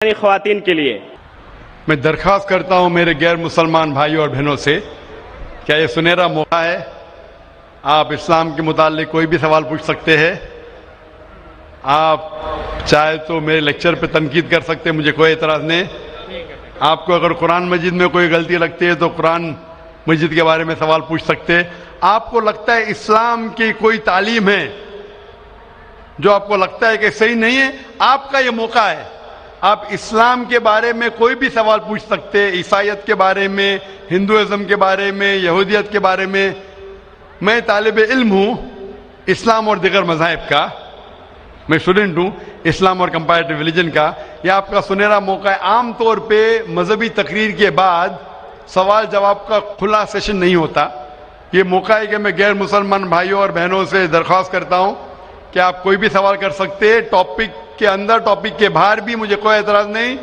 خواتین کے لیے میں درخواست کرتا ہوں میرے غیر مسلمان بھائیوں اور بہنوں سے، کیا یہ سنہرا موقع ہے؟ آپ اسلام کے متعلق کوئی بھی سوال پوچھ سکتے ہیں. آپ چاہے تو میرے لیکچر پہ تنقید کر سکتے ہیں، مجھے کوئی اعتراض نہیں. آپ کو اگر قرآن مجید میں کوئی غلطی لگتی ہے تو قرآن مجید کے بارے میں سوال پوچھ سکتے ہیں. آپ کو لگتا ہے اسلام کی کوئی تعلیم ہے جو آپ کو لگتا ہے کہ صحیح نہیں ہے، آپ کا یہ موقع ہے. آپ اسلام کے بارے میں کوئی بھی سوال پوچھ سکتے ہیں، عیسائیت کے بارے میں، ہندوازم کے بارے میں، یہودیت کے بارے میں. میں طالب علم ہوں اسلام اور دیگر مذاہب کا، میں اسٹوڈنٹ ہوں اسلام اور کمپیریٹو ریلیجن کا. یہ آپ کا سنہرا موقع ہے. عام طور پہ مذہبی تقریر کے بعد سوال جواب کا کھلا سیشن نہیں ہوتا. یہ موقع ہے کہ میں غیر مسلمان بھائیوں اور بہنوں سے درخواست کرتا ہوں کہ آپ کوئی بھی سوال کر سکتے ہیں، ٹاپک کے اندر ٹاپک کے باہر بھی، مجھے کوئی اعتراض نہیں.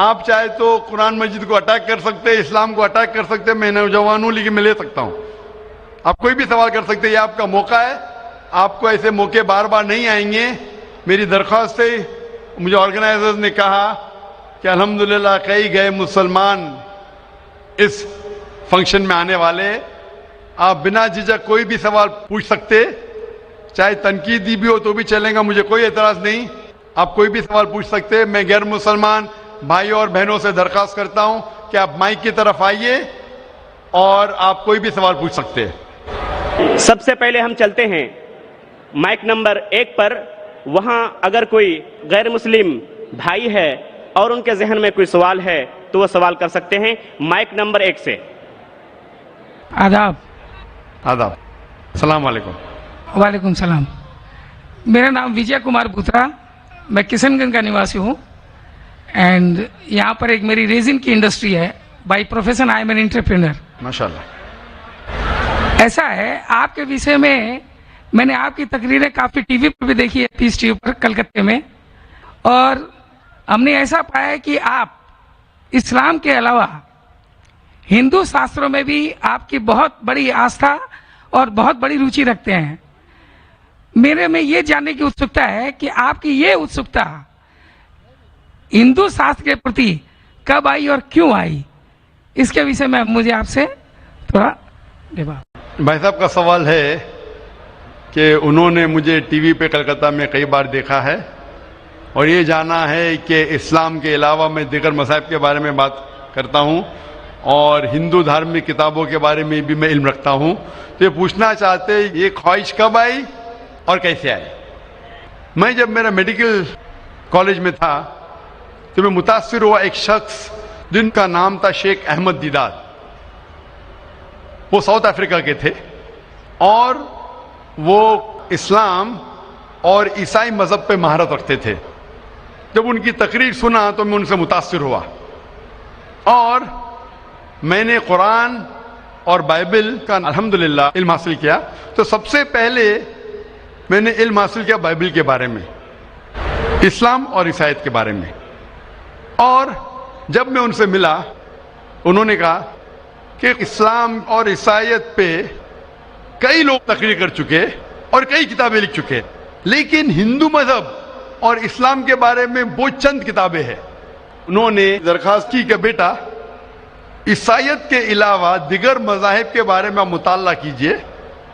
آپ چاہے تو قرآن مجید کو اٹیک کر سکتے، اسلام کو اٹیک کر سکتے. میں نوجوان ہوں لیکن میں لے سکتا ہوں. آپ کوئی بھی سوال کر سکتے، یہ آپ کا موقع ہے. آپ کو ایسے موقع بار بار نہیں آئیں گے. میری درخواست ہے، مجھے آرگنائزرز نے کہا کہ الحمدللہ کئی غیر مسلمان اس فنکشن میں آنے والے. آپ بنا جھجک کوئی بھی سوال پوچھ سکتے، چاہے تنقیدی بھی ہو تو بھی چلیں گا، مجھے کوئی اعتراض نہیں. آپ کوئی بھی سوال پوچھ سکتے. میں غیر مسلمان بھائیوں اور بہنوں سے درخواست کرتا ہوں کہ آپ مائک کی طرف آئیے اور آپ کوئی بھی سوال پوچھ سکتے. سب سے پہلے ہم چلتے ہیں مائک نمبر 1 پر. وہاں اگر کوئی غیر مسلم بھائی ہے اور ان کے ذہن میں کوئی سوال ہے تو وہ سوال کر سکتے ہیں. مائک نمبر 1 سے. آداب. آداب. السلام علیکم. وعلیکم السلام. میرا نام وجے کمار بوترا، میں کشن گنج کا نواسی ہوں. اینڈ یہاں پر ایک میری ریزن کی انڈسٹری ہے. By profession I am an entrepreneur. ماشاءاللہ. ایسا ہے، آپ کے وشے میں نے آپ کی تقریریں کافی ٹی وی پر بھی دیکھی ہے، پیس ٹی وی پر کلکتے میں، اور ہم نے ایسا پایا کہ آپ اسلام کے علاوہ ہندو شاستروں میں بھی آپ کی بہت بڑی آستھا اور بہت بڑی روچی رکھتے ہیں. میرے میں یہ جاننے کی اتسکتا ہے کہ آپ کی یہ اتسکتا ہندو شاستر کے پرتی کب آئی اور کیوں آئی، اس کے وشے میں مجھے آپ سے تھوڑا بھائی صاحب کا سوال ہے کہ انہوں نے مجھے ٹی وی پہ کلکتہ میں کئی بار دیکھا ہے اور یہ جانا ہے کہ اسلام کے علاوہ میں دیگر مذاہب کے بارے میں بات کرتا ہوں اور ہندو دھارمک کتابوں کے بارے میں بھی میں علم رکھتا ہوں. تو یہ پوچھنا چاہتے یہ خواہش کب آئی اور کیسے آئی. میں جب میرا میڈیکل کالج میں تھا تو میں متاثر ہوا ایک شخص جن کا نام تھا شیخ احمد دیدار. وہ ساؤتھ افریقہ کے تھے اور وہ اسلام اور عیسائی مذہب پہ مہارت رکھتے تھے. جب ان کی تقریر سنا تو میں ان سے متاثر ہوا اور میں نے قرآن اور بائبل کا الحمدللہ علم حاصل کیا. تو سب سے پہلے میں نے علم حاصل کیا بائبل کے بارے میں، اسلام اور عیسائیت کے بارے میں. اور جب میں ان سے ملا انہوں نے کہا کہ اسلام اور عیسائیت پہ کئی لوگ تقریر کر چکے اور کئی کتابیں لکھ چکے، لیکن ہندو مذہب اور اسلام کے بارے میں وہ چند کتابیں ہیں. انہوں نے درخواست کی کہ بیٹا عیسائیت کے علاوہ دیگر مذاہب کے بارے میں آپ مطالعہ کیجئے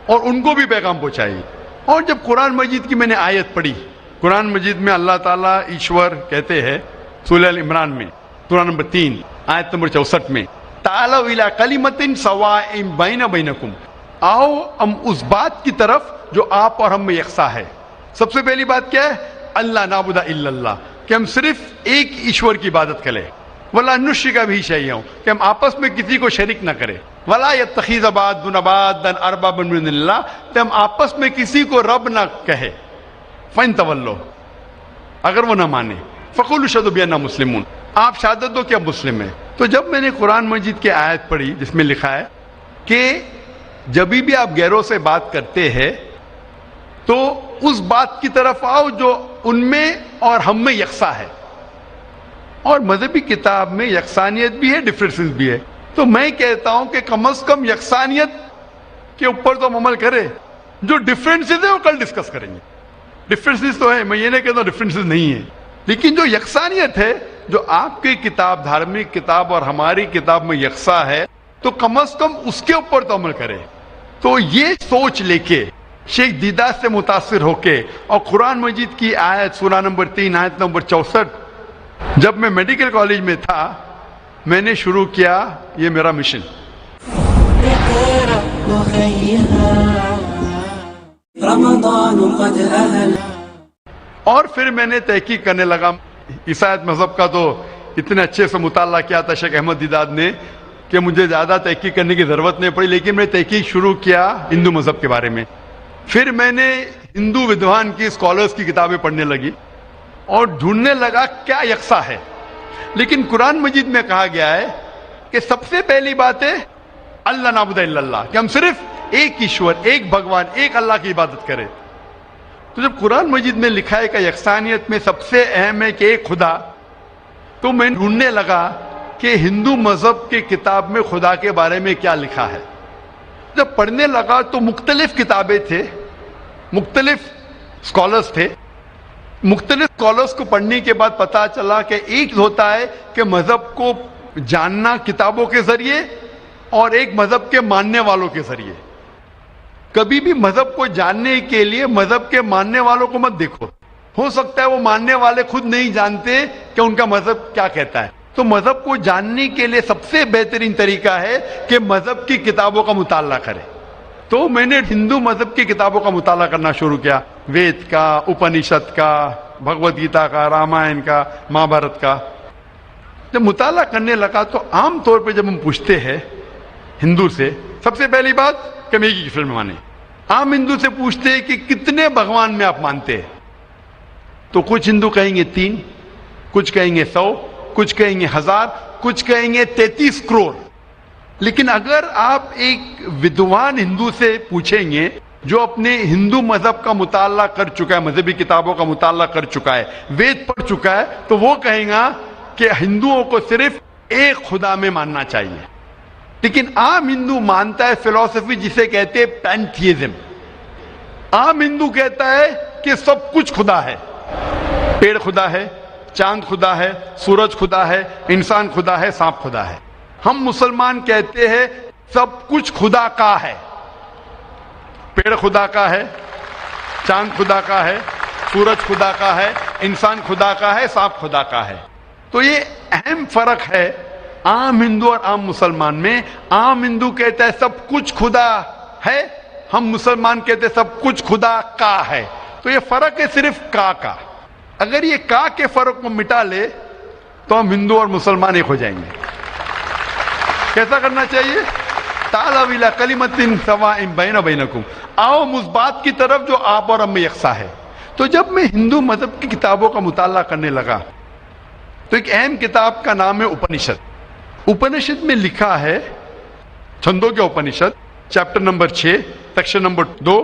اور ان کو بھی پیغام پہنچائیے. اور جب قرآن مجید کی میں نے آیت پڑھی، قرآن مجید میں اللہ تعالیٰ ایشور کہتے ہیں سورہ ال عمران میں سورہ نمبر 3 آیت نمبر 64 میں تعالوا الی کلمۃ سواء بین بینکم، آؤ ہم اس بات کی طرف جو آپ اور ہم میں یکساں ہے. سب سے پہلی بات کیا ہے؟ اللہ نعبد الا اللہ، کہ ہم صرف ایک ایشور کی عبادت کریں. ولا نشرک بہ شیئا، کہ ہم آپس میں کسی کو شریک نہ کریں. ولا یتخذ بعضنا بعضا اربابا من دون اللہ، کہ ہم آپس میں کسی کو رب نہ کہے. فإن تولوا، اگر وہ نہ مانے، فقولوا اشہدوا بأننا مسلمون، آپ شہادت دو کہ اب مسلم ہیں. تو جب میں نے قرآن مجید کی آیت پڑھی جس میں لکھا ہے کہ جب بھی آپ غیروں سے بات کرتے ہیں تو اس بات کی طرف آؤ جو ان میں اور ہم میں یکساں ہے. اور مذہبی کتاب میں یکسانیت بھی ہے، ڈفرینسز بھی ہے. تو میں کہتا ہوں کہ کم از کم یکسانیت کے اوپر تو ہم عمل کریں. جو ڈفرینسز ہے وہ کل ڈسکس کریں گے. ڈفرینسز تو ہے، میں یہ نہیں کہتا ہوں ڈفرینسز نہیں ہے، لیکن جو یکسانیت ہے جو آپ کی کتاب دھارمک کتاب اور ہماری کتاب میں یکساں ہے تو کم از کم اس کے اوپر تو عمل کرے. تو یہ سوچ لے کے شیخ دیدہ سے متاثر ہو کے اور قرآن مجید کی آیت سورہ نمبر 3 آیت نمبر 64 جب میں میڈیکل کالج میں تھا میں نے شروع کیا یہ میرا مشن. رمضان قد أهل. اور پھر میں نے تحقیق کرنے لگا. عیسائیت مذہب کا تو اتنے اچھے سے مطالعہ کیا تھا شیخ احمد دیداد نے کہ مجھے زیادہ تحقیق کرنے کی ضرورت نہیں پڑی, لیکن میں تحقیق شروع کیا ہندو مذہب کے بارے میں. پھر میں نے ہندو ودوان کی اسکالرس کی کتابیں پڑھنے لگی اور ڈھونڈنے لگا کیا یکساں ہے. لیکن قرآن مجید میں کہا گیا ہے کہ سب سے پہلی بات ہے اللہ نعبد الا اللہ, کہ ہم صرف ایک ایشور, ایک بھگوان, ایک اللہ کی عبادت کریں. تو جب قرآن مجید میں لکھا ہے کہ یکسانیت میں سب سے اہم ہے کہ ایک خدا, تو میں ڈھونڈنے لگا کہ ہندو مذہب کی کتاب میں خدا کے بارے میں کیا لکھا ہے. جب پڑھنے لگا تو مختلف کتابیں تھے, مختلف اسکالرس تھے. مختلف اسکالرس کو پڑھنے کے بعد پتا چلا کہ ایک ہوتا ہے کہ مذہب کو جاننا کتابوں کے ذریعے اور ایک مذہب کے ماننے والوں کے ذریعے. کبھی بھی مذہب کو جاننے کے لیے مذہب کے ماننے والوں کو مت دیکھو, ہو سکتا ہے وہ ماننے والے خود نہیں جانتے کہ ان کا مذہب کیا کہتا ہے. تو مذہب کو جاننے کے لیے سب سے بہترین طریقہ ہے کہ مذہب کی کتابوں کا مطالعہ کرے. تو میں نے ہندو مذہب کی کتابوں کا مطالعہ کرنا شروع کیا, وید کا, اپنشد کا, بھگوت گیتا کا, رامائن کا, مہابھارت کا. جب مطالعہ کرنے لگا تو عام طور پہ جب ہم پوچھتے ہیں ہندو سے, سب سے پہلی بات کہ میں ایک ایشور میں مانے. عام ہندو سے پوچھتے ہیں کہ کتنے بھگوان میں آپ مانتے ہیں, تو کچھ ہندو کہیں گے 3, کچھ کہیں گے 100, کچھ کہیں گے 1000, کچھ کہیں گے 33 کروڑ. لیکن اگر آپ ایک ودوان ہندو سے پوچھیں گے جو اپنے ہندو مذہب کا مطالعہ کر چکا ہے, مذہبی کتابوں کا مطالعہ کر چکا ہے, وید پڑھ چکا ہے, تو وہ کہیں گا کہ ہندوؤں کو صرف ایک خدا میں ماننا چاہیے. لیکن عام ہندو مانتا ہے فلسفی جسے کہتے ہیں پینتھیزم. عام ہندو کہتا ہے کہ سب کچھ خدا ہے, پیڑ خدا ہے, چاند خدا ہے, سورج خدا ہے, انسان خدا ہے, سانپ خدا ہے. ہم مسلمان کہتے ہیں سب کچھ خدا کا ہے, پیڑ خدا کا ہے, چاند خدا کا ہے, سورج خدا کا ہے, انسان خدا کا ہے, سانپ خدا کا ہے. تو یہ اہم فرق ہے عام ہندو اور عام مسلمان میں. عام ہندو کہتا ہے سب کچھ خدا ہے, ہم مسلمان کہتے ہیں سب کچھ خدا کا ہے. تو یہ فرق ہے صرف کا. اگر یہ کا کے فرق کو مٹا لے تو ہم ہندو اور مسلمان ایک ہو جائیں گے. کیسا کرنا چاہیے؟ تعالوا الی کلمۃ سواء بین بینکم, آؤ اس بات کی طرف جو آپ اور ہم میں یکساں ہے. تو جب میں ہندو مذہب کی کتابوں کا مطالعہ کرنے لگا تو ایک اہم کتاب کا نام ہے اپنشد. اپنشد میں لکھا ہے, چھندوں کے اپنشد, chapter number 6, section number 2,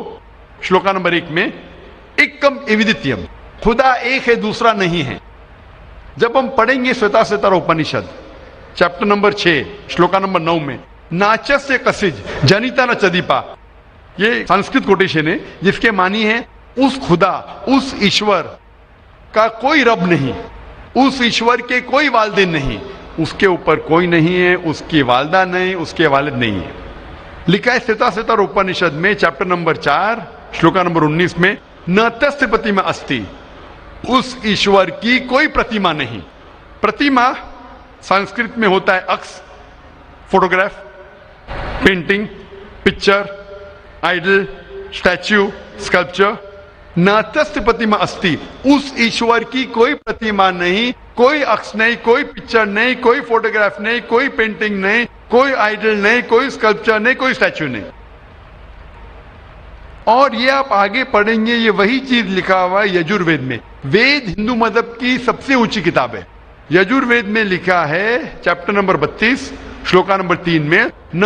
shloka number 1 میں ایکم ایودتیم, خدا ایک ہے دوسرا نہیں ہے. جب ہم پڑھیں گے سوتا ستارا اپنشد چیپٹر نمبر 6 شلوکا نمبر 9 میں ناچس سے کسج جنیتا نہ چدیپا, یہ سنسکرت کوٹیشن ہے جس کے معنی ہے اس خدا, اس ایشور کا کوئی رب نہیں, اس ایشور کے کوئی والدین نہیں, اس کے اوپر کوئی نہیں ہے, اس کی والدہ نہیں, اس کے والد نہیں ہے. لکھا ہے سوتا ستارا اپنشد میں چیپٹر نمبر 4 شلوکا نمبر 19 میں نہ تست پرتیما استی, اس ایشور کی کوئی پرتیما نہیں. پرتیما سنسکرت میں ہوتا ہے عکس, photograph, painting, picture, idol, statue, sculpture. ناتست پرتیما استی, اس ایشور کی کوئی پرتیما نہیں, کوئی عکس نہیں, کوئی پکچر نہیں, کوئی فوٹوگراف نہیں, کوئی پینٹنگ نہیں, کوئی آئیڈل نہیں, کوئی اسکلپچر نہیں, کوئی اسٹیچو نہیں. اور یہ آپ آگے پڑھیں گے یہ وہی چیز لکھا ہوا ہے یجوروید میں. وید ہندو مذہب کی سب سے اونچی کتاب ہے. یجوروید میں لکھا ہے چیپٹر نمبر 32 شلوکا نمبر 3 میں نہ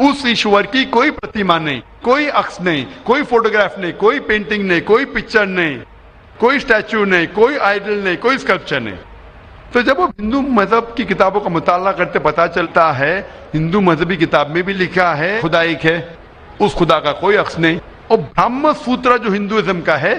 اس ایشور کی کوئی پرتیما نہیں, کوئی عکس نہیں, کوئی فوٹوگراف نہیں, کوئی پینٹنگ نہیں, کوئی پکچر نہیں, کوئی اسٹیچو نہیں, کوئی آئیڈل نہیں, کوئی اسکلپچر نہیں. تو جب ہم ہندو مذہب کی کتابوں کا مطالعہ کرتے پتا چلتا ہے ہندو مذہبی کتاب میں بھی لکھا ہے خدا ایک ہے, اس خدا کا کوئی عکس نہیں. اور برہم سوتر جو ہندوازم کا ہے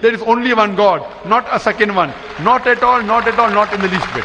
There is only one God, not a second one, not at all, not at all, not in the least bit.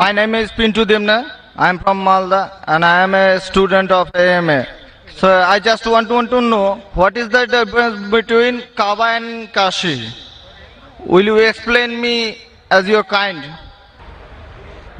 My name is Pintu Dimna. I am from Malda and I am a student of AMA. So I just want to know what is the difference between Kaaba and Kashi. Will you explain me as your kind?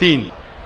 3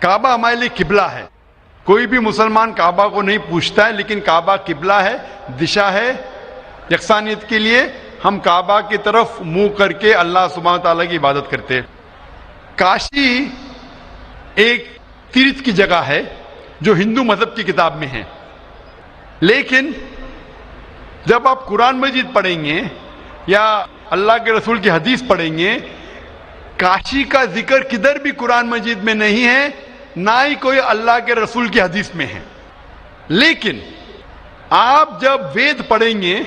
کعبہ ہمارے لیے قبلہ ہے. کوئی بھی مسلمان کعبہ کو نہیں پوچھتا ہے، لیکن کعبہ قبلہ ہے، دشا ہے یکسانیت کے لیے. ہم کعبہ کی طرف منہ کر کے اللہ سبحانہ تعالیٰ کی عبادت کرتے ہیں. کاشی ایک تیرتھ کی جگہ ہے جو ہندو مذہب کی کتاب میں ہے، لیکن جب آپ قرآن مجید پڑھیں گے یا اللہ کے رسول کی حدیث پڑھیں گے، کاشی کا ذکر کدھر بھی قرآن مجید میں نہیں ہے، نہ ہی کوئی اللہ کے رسول کی حدیث میں ہے. لیکن آپ جب وید پڑھیں گے،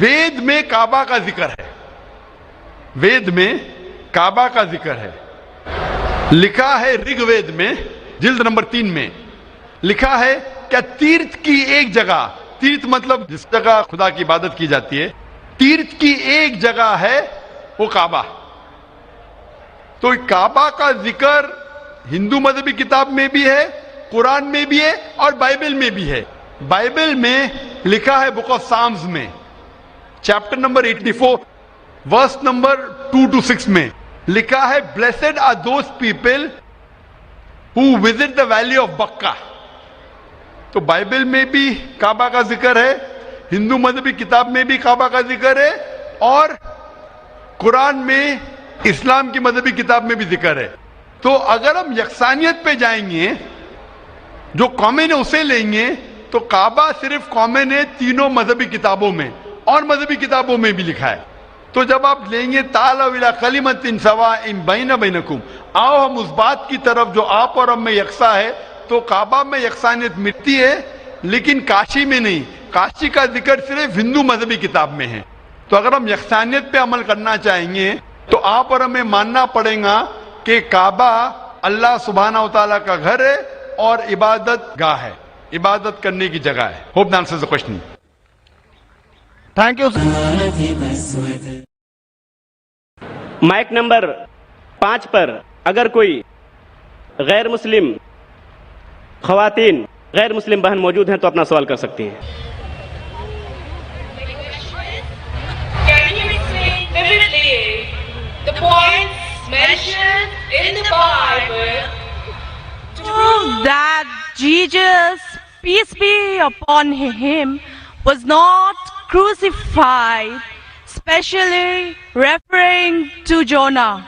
وید میں کعبہ کا ذکر ہے، وید میں کعبہ کا ذکر ہے. لکھا ہے رگ وید میں جلد نمبر 3 میں لکھا ہے کہ تیرتھ کی ایک جگہ، تیرتھ مطلب جس جگہ خدا کی عبادت کی جاتی ہے، تیرتھ کی ایک جگہ ہے وہ کعبہ. تو کعبہ کا ذکر ہندو مذہبی کتاب میں بھی ہے، قرآن میں بھی ہے اور بائبل میں بھی ہے. بائبل میں لکھا ہے بک آف سامز میں chapter number 84 verse number 2 to 6 میں لکھا ہے blessed are those people who visit the valley of Bakka. تو بائبل میں بھی کعبہ کا ذکر ہے، ہندو مذہبی کتاب میں بھی کعبہ کا ذکر ہے، اور قرآن میں اسلام کی مذہبی کتاب میں بھی ذکر ہے. تو اگر ہم یکسانیت پہ جائیں گے، جو کامن ہے اسے لیں گے، تو کعبہ صرف کامن ہے تینوں مذہبی کتابوں میں، اور مذہبی کتابوں میں بھی لکھا ہے. تو جب آپ لیں گے تعالوا الی کلمۃ سواء بین بینکم، آؤ ہم اس بات کی طرف جو آپ اور ہم میں یکساں ہے، تو کعبہ میں یکسانیت ملتی ہے لیکن کاشی میں نہیں. کاشی کا ذکر صرف ہندو مذہبی کتاب میں ہے. تو اگر ہم یکسانیت پہ عمل کرنا چاہیں گے تو آپ اور ہمیں ماننا پڑے گا کہ کعبہ اللہ سبحانہ و تعالیٰ کا گھر ہے اور عبادت گاہ ہے، عبادت کرنے کی جگہ ہے. Hope that answers the question. Thank you. Mic number 5 پر اگر کوئی غیر مسلم خواتین، غیر مسلم بہن موجود ہیں تو اپنا سوال کر سکتی ہیں. Can you explain vividly the points mentioned in the Bible to prove that Jesus, peace be upon him, was not crucified, especially referring to Jonah?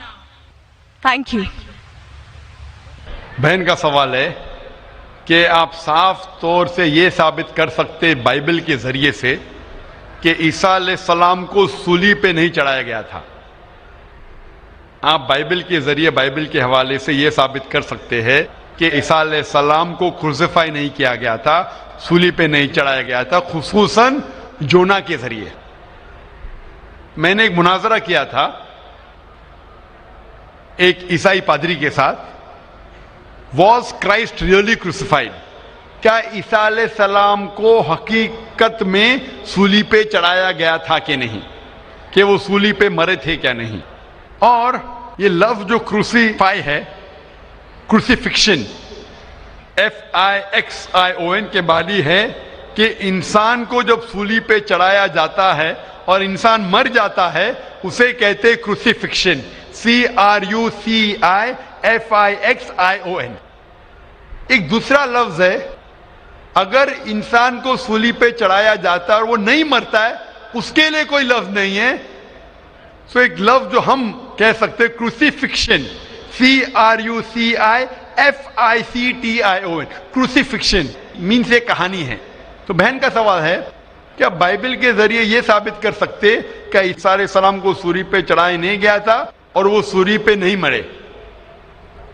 Thank you. بہن کا سوال ہے کہ آپ صاف طور سے یہ ثابت کر سکتے بائبل کے ذریعے سے کہ عیسیٰ علیہ السلام کو صلیب پہ نہیں چڑھایا گیا تھا. آپ بائبل کے ذریعے، بائبل کے حوالے سے یہ ثابت کر سکتے ہیں کہ عیسیٰ علیہ السلام کو کروسیفائی نہیں کیا گیا تھا، صلیب پہ نہیں چڑھایا گیا تھا، خصوصاً جونا کے ذریعے. میں نے ایک مناظرہ کیا تھا ایک عیسائی پادری کے ساتھ. Was Christ really crucified? کیا عیسیٰ علیہ السلام کو حقیقت میں صلیب پہ چڑھایا گیا تھا کہ نہیں، کہ وہ صلیب پہ مرے تھے کیا نہیں. اور یہ لفظ جو کروسیفائی ہے، کروسیفکشن FIXION کے معنی ہے کہ انسان کو جب صلیب پہ چڑھایا جاتا ہے اور انسان مر جاتا ہے اسے کہتے کروسیفکشن، CRUCIFIXION. ایک دوسرا لفظ ہے اگر انسان کو صلیب پہ چڑھایا جاتا ہے اور وہ نہیں مرتا ہے، اس کے لیے کوئی لفظ نہیں ہے. سو ایک لفظ جو ہم کہہ سکتے کروسیفکشن، CRUCIFICTION. کروسیفکشن مینس ایک کہانی ہے. تو بہن کا سوال ہے کیا بائبل کے ذریعے یہ ثابت کر سکتے کہ عیسیٰ علیہ السلام کو صلیب پہ چڑھایا نہیں گیا تھا اور وہ صلیب پہ نہیں مرے،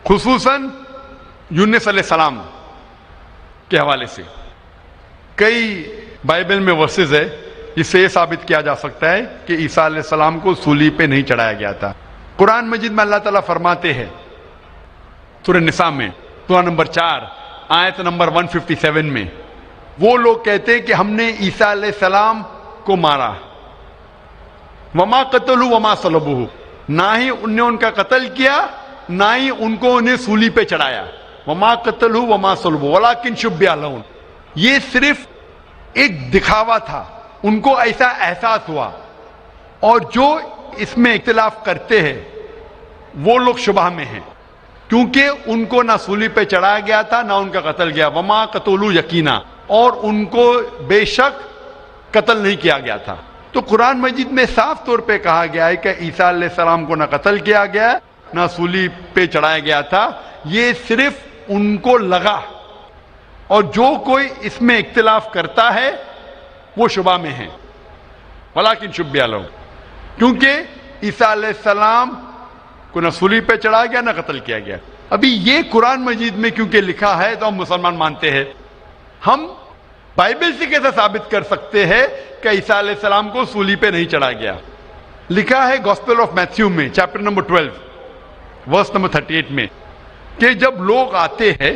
خصوصاً یونس علیہ السلام کے حوالے سے. کئی بائبل میں ورسز ہے جس سے یہ ثابت کیا جا سکتا ہے کہ عیسیٰ علیہ السلام کو صلیب پہ نہیں چڑھایا گیا تھا. قرآن مجید میں اللہ تعالیٰ فرماتے ہیں سورہ نساء میں سورہ نمبر 4 آیت نمبر 157 میں، وہ لوگ کہتے ہیں کہ ہم نے عیسیٰ علیہ السلام کو مارا، وما قتلوا وما صلبوہ، نہ ہی ان نے ان کا قتل کیا نہ ہی ان کو انہیں صلیب پہ چڑھایا. وما قتلوا وما صلبوہ ولکن شبہ لہم. یہ صرف ایک دکھاوا تھا، ان کو ایسا احساس ہوا. اور جو اس میں اختلاف کرتے ہیں وہ لوگ شبہ میں ہیں. کیونکہ ان کو نہ سولی پہ چڑھایا گیا تھا نہ ان کا قتل گیا. وما قتلوا یقینا, اور ان کو بے شک قتل نہیں کیا گیا تھا. تو قرآن مجید میں صاف طور پہ کہا گیا ہے کہ عیسیٰ علیہ السلام کو نہ قتل کیا گیا نہ سولی پہ چڑھایا گیا تھا, یہ صرف ان کو لگا. اور جو کوئی اس میں اختلاف کرتا ہے وہ شبہ میں ہے. ولیکن شبہ لہم, کیونکہ عیسیٰ علیہ السلام کو نہ سولی پہ چڑھایا گیا نہ قتل کیا گیا. ابھی یہ قرآن مجید میں کیونکہ لکھا ہے تو ہم مسلمان مانتے ہیں. ہم بائبل سے کیسے ثابت کر سکتے ہیں کہ عیسیٰ علیہ السلام کو سولی پہ نہیں چڑھایا گیا؟ لکھا ہے گاسپل آف میتھیو میں چیپٹر نمبر 12 ورس نمبر 38 میں کہ جب لوگ آتے ہیں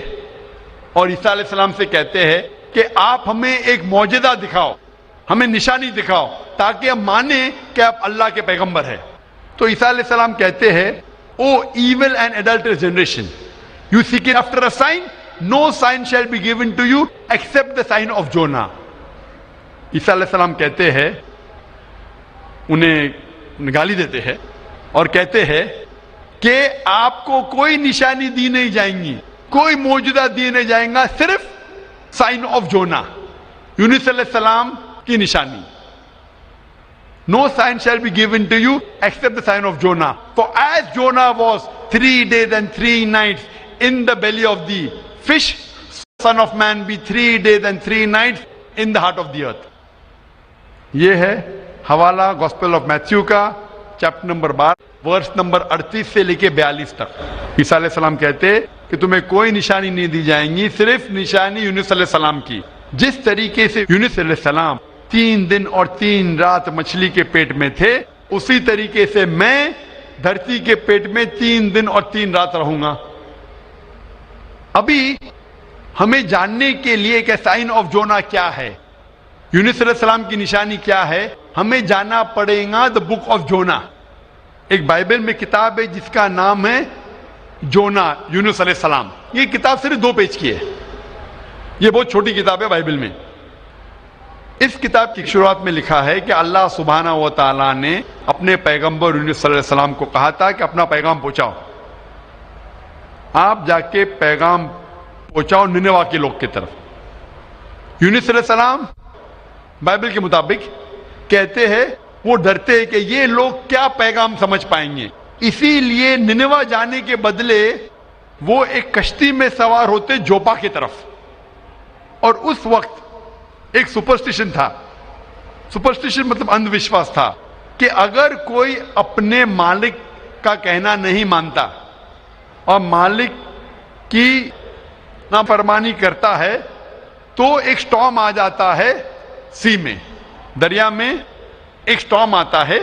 اور عیسیٰ علیہ السلام سے کہتے ہیں کہ آپ ہمیں ایک معجزہ دکھاؤ, ہمیں نشانی دکھاؤ تاکہ ہم مانیں کہ آپ اللہ کے پیغمبر ہیں, تو عیسیٰ علیہ السلام کہتے ہیں O evil and adulterous generation, you seek it after a sign, no sign shall be given to you except the sign of Jonah. عیسیٰ علیہ السلام کہتے ہیں, انہیں گالی دیتے ہیں اور کہتے ہیں کہ آپ کو کوئی نشانی دی نہیں جائیں گی, کوئی معجزہ دی نہیں جائیں گا, صرف سائن آف جونا, یونس علیہ السلام کی نشانی. No sign shall be given to you except the sign of Jonah. For as Jonah was 3 days and 3 nights in the belly of the fish, Son of Man be 3 days and 3 nights in the heart of the earth. یہ ہے حوالہ gospel of Matthew کا chapter number 12 verse number 38 سے لے کے 42 تک. عیسیٰ علیہ السلام کہتے کہ تمہیں کوئی نشانی نہیں دی جائیں گی, صرف نشانی یونس علیہ السلام کی. جس طریقے سے یونس علیہ السلام 3 دن اور 3 رات مچھلی کے پیٹ میں تھے, اسی طریقے سے میں دھرتی کے پیٹ میں 3 دن اور 3 رات رہوں گا. ابھی ہمیں جاننے کے لیے کہ سائن آف جونا کیا ہے, یونس علیہ السلام کی نشانی کیا ہے, ہمیں جانا پڑے گا دا بک آف جونا. ایک بائبل میں کتاب ہے جس کا نام ہے جونا, یونس علیہ السلام. یہ کتاب صرف 2 پیج کی ہے, یہ بہت چھوٹی کتاب ہے بائبل میں. اس کتاب کی شروعات میں لکھا ہے کہ اللہ سبحانہ و تعالیٰ نے اپنے پیغمبر یونس صلی اللہ علیہ السلام کو کہا تھا کہ اپنا پیغام پہنچاؤ, آپ جا کے پیغام پہنچاؤ نینوا کے لوگ کی طرف. یونس علیہ السلام بائبل کے مطابق کہتے ہیں وہ ڈرتے ہیں کہ یہ لوگ کیا پیغام سمجھ پائیں گے, اسی لیے نینوا جانے کے بدلے وہ ایک کشتی میں سوار ہوتے جوپا کی طرف. اور اس وقت ایک سپرسٹیشن تھا, سپرسٹیشن مطلب اندھ وشواس تھا کہ اگر کوئی اپنے مالک کا کہنا نہیں مانتا اور مالک کی نافرمانی کرتا ہے تو ایک سٹارم آ جاتا ہے سی میں, دریا میں ایک سٹارم آتا ہے.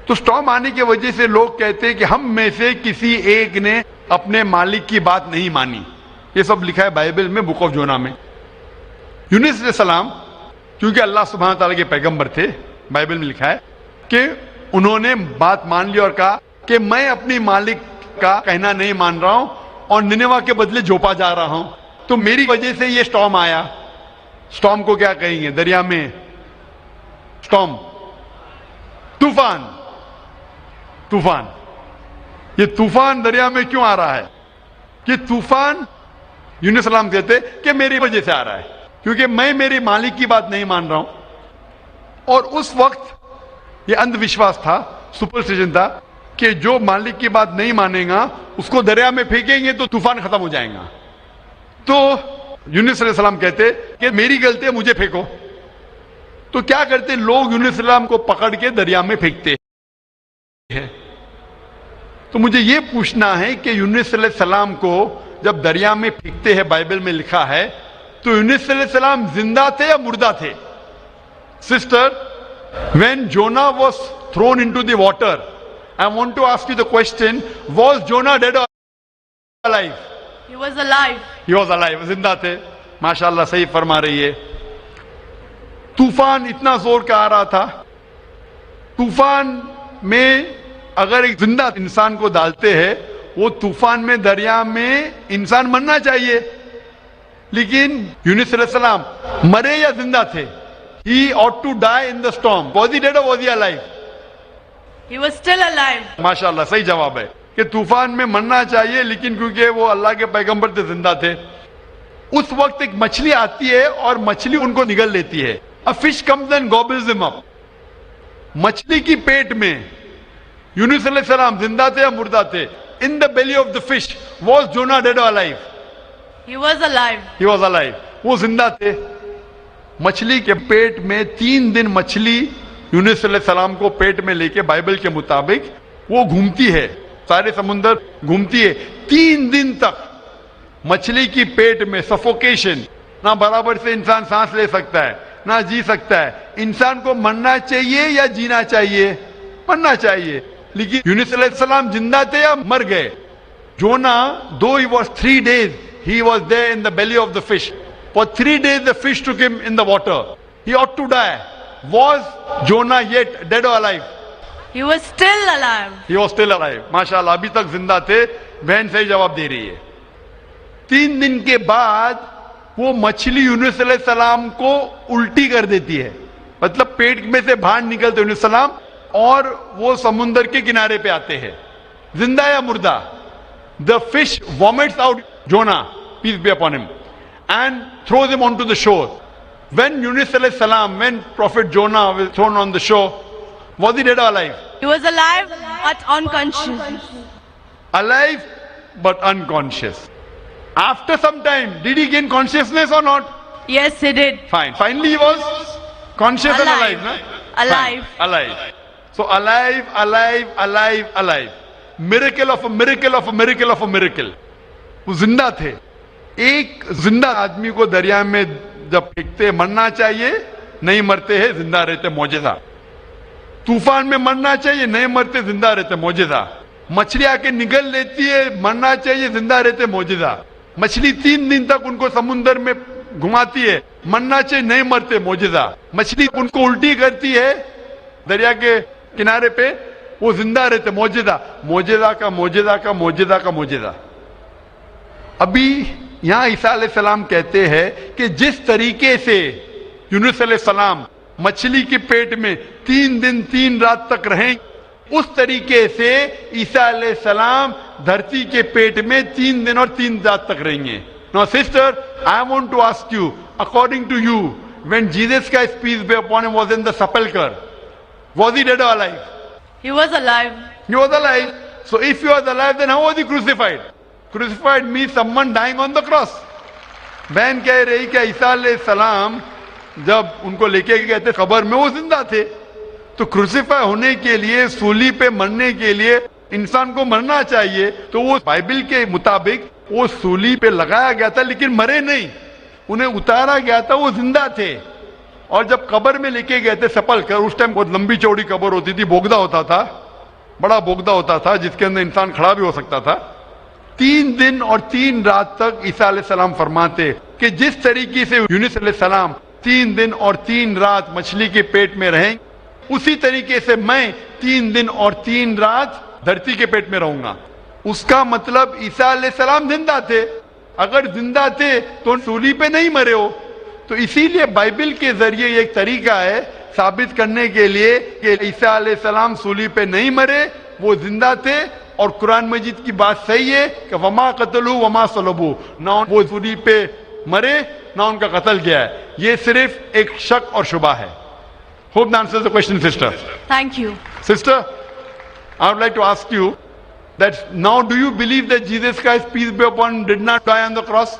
تو سٹارم آنے کی وجہ سے لوگ کہتے ہیں کہ ہم میں سے کسی ایک نے اپنے مالک کی بات نہیں مانی. یہ سب لکھا ہے بائبل میں بک آف جونا میں. یونس علیہ السلام کیونکہ اللہ سبحانہ تعالیٰ کے پیغمبر تھے, بائبل میں لکھا ہے کہ انہوں نے بات مان لی اور کہا کہ میں اپنی مالک کا کہنا نہیں مان رہا ہوں اور نینوا کے بدلے جوپا جا رہا ہوں, تو میری وجہ سے یہ سٹارم آیا. سٹارم کو کیا کہیں گے دریا میں؟ سٹارم, طوفان. طوفان, یہ طوفان دریا میں کیوں آ رہا ہے؟ کہ طوفان یونس السلام کہتے کہ میری وجہ سے آ رہا ہے, کیونکہ میں میری مالک کی بات نہیں مان رہا ہوں. اور اس وقت یہ اندھ وشواس تھا, سپرسٹیشن تھا کہ جو مالک کی بات نہیں مانے گا اس کو دریا میں پھینکیں گے تو طوفان ختم ہو جائے گا. تو یونس علیہ السلام کہتے کہ میری غلطی ہے, مجھے پھینکو. تو کیا کرتے لوگ یونس علیہ السلام کو پکڑ کے دریا میں پھینکتے ہیں. تو مجھے یہ پوچھنا ہے کہ یونس علیہ السلام کو جب دریا میں پھینکتے ہیں, بائبل میں لکھا ہے, تو یونس علیہ السلام زندہ تھے یا مردہ تھے؟ Sister, when Jonah was thrown into the water, I want to ask you the question, was Jonah dead or alive? He was alive. He was alive, زندہ تھے. ماشاءاللہ صحیح فرما رہی ہے. طوفان اتنا زور کا آ رہا تھا, طوفان میں اگر ایک زندہ انسان کو ڈالتے ہیں, وہ طوفان میں دریا میں انسان مرنا چاہیے, لیکن یونس علیہ السلام مرے یا زندہ تھے؟ He ought to die in the storm. Was he dead or was he alive? He was still alive. ماشاءاللہ صحیح جواب ہے. کہ طوفان میں مرنا چاہیے لیکن کیونکہ وہ اللہ کے پیغمبر تھے زندہ تھے. اس وقت ایک مچھلی آتی ہے اور مچھلی ان کو نگل لیتی ہے. A fish comes and gobbles them up. مچھلی کی پیٹ میں یونس علیہ السلام زندہ تھے یا مردہ تھے؟ In the belly of the fish was Jonah dead or alive? He was alive. He was alive. وہ زندہ تھے. مچھلی کے پیٹ میں 3 دن مچھلی یونس علیہ السلام کو پیٹ میں لے کے بائبل کے مطابق وہ گھومتی ہے, سارے سمندر گھومتی ہے 3 دن تک. مچھلی کی پیٹ میں سفوکیشن, نہ برابر سے انسان سانس لے سکتا ہے نہ جی سکتا ہے. انسان کو مرنا چاہیے یا جینا چاہیے؟ مرنا چاہیے. لیکن یونس علیہ السلام زندہ تھے یا مر گئے؟ جونا, though he was 3 days, he was there in the belly of the fish. For 3 days the fish took him in the water. He ought to die. Was Jonah yet dead or alive? He was still alive. He was still alive. ماشاءاللہ ابھی تک زندہ تھے. بہن صحیح جواب دے رہی ہے. 3 دن کے بعد وہ مچھلی یونس علیہ السلام کو الٹی کر دیتی ہے, مطلب پیٹ میں سے باہر نکلتے یونس علیہ السلام اور وہ سمندر کے کنارے پہ آتے ہیں. زندہ یا مردہ؟ The fish vomits out Jonah, peace be upon him, and throws him onto the shore. When Yunus alayhi salam, when Prophet Jonah was thrown on the shore, was he dead or alive? He was alive but unconscious. Alive but unconscious. After some time, did he gain consciousness or not? Yes, he did. Fine. Finally he was conscious and alive, no? Alive. Fine. Alive. So alive, alive, alive, alive. Miracle of a miracle of a miracle of a miracle. وہ زندہ تھے. ایک زندہ آدمی کو دریا میں جب پھینکتے مرنا چاہیے, نہیں مرتے ہیں, زندہ رہتے, معجزہ. طوفان میں مرنا چاہیے, نہیں مرتے, زندہ رہتے, معجزہ. مچھلی آ کے نگل لیتی ہے, مرنا چاہیے, زندہ رہتے, معجزہ. مچھلی 3 دن تک ان کو سمندر میں گھماتی ہے, مرنا چاہیے, نہیں مرتے, معجزہ. مچھلی ان کو الٹی کرتی ہے دریا کے کنارے پہ, وہ زندہ رہتے, معجزہ. معجزہ کا معجزہ کا معجزہ کا معجزہ. ابھی یہاں عیسیٰ علیہ السلام کہتے ہیں کہ جس طریقے سے یونس علیہ السلام مچھلی کے پیٹ میں 3 دن 3 رات تک رہیں, اس طریقے سے عیسیٰ علیہ السلام دھرتی کے پیٹ میں 3 دن اور 3 رات تک رہیں گے. Now sister, I want to ask you, according to you, when Jesus Christ, peace be upon him, was in the sepulchre, was he dead or alive? He was alive. He was alive. So if he was alive, then how was he crucified? Crucified means someone dying on the cross. بہن کہہ رہی کہ عیسیٰ علیہ السلام جب ان کو لے کے گئے تھے قبر میں, وہ زندہ تھے. تو کروسیفائی ہونے کے لیے, سولی پہ مرنے کے لیے انسان کو مرنا چاہیے. تو وہ بائبل کے مطابق وہ سولی پہ لگایا گیا تھا لیکن مرے نہیں, انہیں اتارا گیا تھا, وہ زندہ تھے. اور جب قبر میں لے کے گئے تھے سپل کر, اس ٹائم بہت لمبی چوڑی قبر ہوتی تھی, بوگدا ہوتا تھا, بڑا بوگدا ہوتا تھا جس کے اندر انسان کھڑا بھی ہو سکتا تھا. 3 دن اور 3 رات تک عیسیٰ علیہ السلام فرماتے کہ جس طریقے سے یونس علیہ السلام 3 دن اور 3 رات مچھلی کے پیٹ میں رہیں, اسی طریقے سے میں 3 دن اور 3 رات دھرتی کے پیٹ میں رہوں گا. اس کا مطلب عیسیٰ علیہ السلام زندہ تھے. اگر زندہ تھے تو سولی پہ نہیں مرے ہو. تو اسی لیے بائبل کے ذریعے یہ ایک طریقہ ہے ثابت کرنے کے لیے کہ عیسیٰ علیہ السلام سولی پہ نہیں مرے, وہ زندہ تھے. اور قرآن مجید کی بات صحیح ہے کہ وما قتلوا وما صلبوا, نہ وہ سولی پہ مرے نہ ان کا قتل گیا ہے. یہ صرف ایک شک اور شبہ ہے. Hope that answers the question, sister. Thank you. Sister, I would like to ask you that now do you believe that Jesus Christ, peace be upon him, did not die on the cross?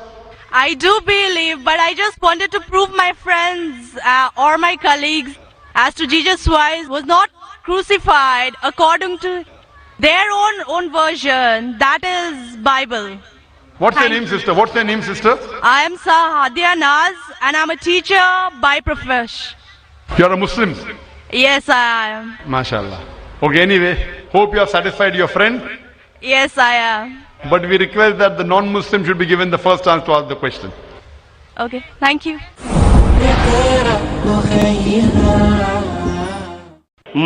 I do believe, but I just wanted to prove my friends or my colleagues as to Jesus Christ was not crucified according to their own version, that is Bible. What's your Thank name, sister? What's your name, sister? I am Sahadia Naz and I'm a teacher by profession. You are a Muslim. Yes, I am. MashaAllah. Okay, anyway, hope you have satisfied your friend. Yes, I am. But we request that the non-Muslim should be given the first chance to ask the question. Okay, thank you.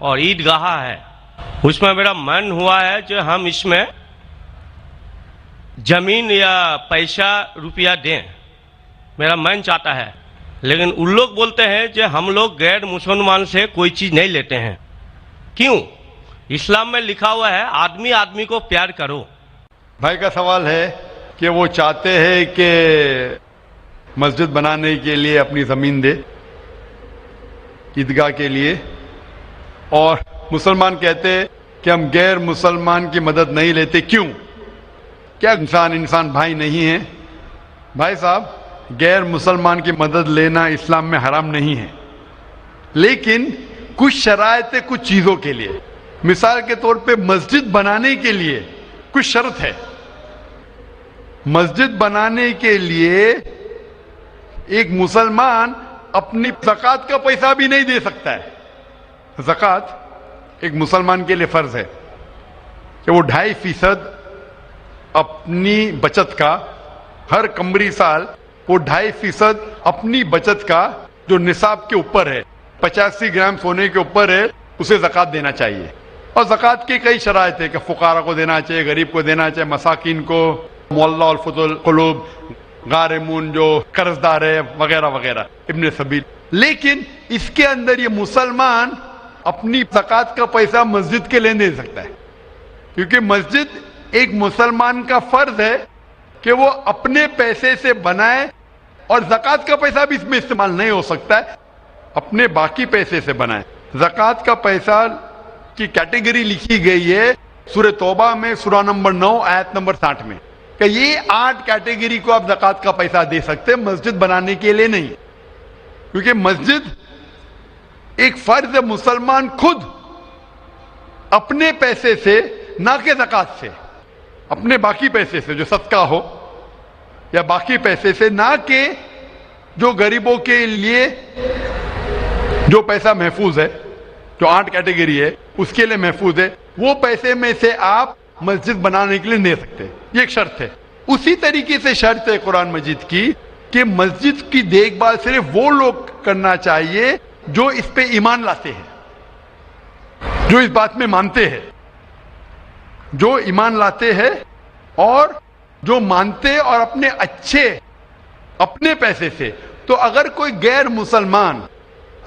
اور عید گاہ ہے. اس میں میرا من ہوا ہے کہ ہم اس میں زمین یا پیسہ روپیہ دیں. میرا من چاہتا ہے. لیکن ان لوگ بولتے ہیں کہ ہم لوگ غیر مسلمان سے کوئی چیز نہیں لیتے ہیں. کیوں؟ اسلام میں لکھا ہوا ہے آدمی آدمی کو پیار کرو. بھائی کا سوال ہے کہ وہ چاہتے ہیں کہ مسجد بنانے کے لیے اپنی زمین دے عیدگاہ کے لیے، اور مسلمان کہتے ہیں کہ ہم غیر مسلمان کی مدد نہیں لیتے. کیوں؟ کیا انسان بھائی نہیں ہے؟ بھائی صاحب، غیر مسلمان کی مدد لینا اسلام میں حرام نہیں ہے، لیکن کچھ شرائط ہے کچھ چیزوں کے لیے. مثال کے طور پہ مسجد بنانے کے لیے کچھ شرط ہے. مسجد بنانے کے لیے ایک مسلمان اپنی زکوٰۃ کا پیسہ بھی نہیں دے سکتا ہے. زکوٰۃ ایک مسلمان کے لیے فرض ہے کہ وہ 2.5% اپنی بچت کا، ہر قمری سال وہ 2.5% اپنی بچت کا جو نصاب کے اوپر ہے، 85 گرام سونے کے اوپر ہے، اسے زکوٰۃ دینا چاہیے. اور زکوٰۃ کی کئی شرائط ہے کہ فقراء کو دینا چاہیے، غریب کو دینا چاہیے، مساکین کو، معلّہ الفضل قلوب، غارمون جو قرض دار ہے، وغیرہ وغیرہ، ابن سبیل. لیکن اس کے اندر یہ مسلمان اپنی زکوٰۃ کا پیسہ مسجد کے لیے دے سکتا ہے، کیونکہ مسجد ایک مسلمان کا فرض ہے کہ وہ اپنے پیسے سے بنائے، اور زکوٰۃ کا پیسہ بھی اس میں استعمال نہیں ہو سکتا ہے، اپنے باقی پیسے سے بنائے. زکوٰۃ کا پیسہ کی کیٹیگری لکھی گئی ہے سورہ توبہ میں، سورہ نمبر 9 آیت نمبر 60 میں، کہ یہ 8 کیٹیگری کو آپ زکوٰۃ کا پیسہ دے سکتے، مسجد بنانے کے لیے نہیں. کیونکہ مسجد ایک فرض ہے، مسلمان خود اپنے پیسے سے، نہ کہ زکوٰۃ سے، اپنے باقی پیسے سے جو صدقہ ہو یا باقی پیسے سے، نہ کہ جو غریبوں کے لیے جو پیسہ محفوظ ہے، جو 8 کیٹیگری ہے اس کے لیے محفوظ ہے، وہ پیسے میں سے آپ مسجد بنانے کے لیے دے سکتے. یہ ایک شرط ہے. اسی طریقے سے شرط ہے قرآن مجید کی کہ مسجد کی دیکھ بھال صرف وہ لوگ کرنا چاہیے جو اس پہ ایمان لاتے ہیں، جو اس بات میں مانتے ہیں، جو ایمان لاتے ہیں اور جو مانتے اور اپنے اچھے اپنے پیسے سے. تو اگر کوئی غیر مسلمان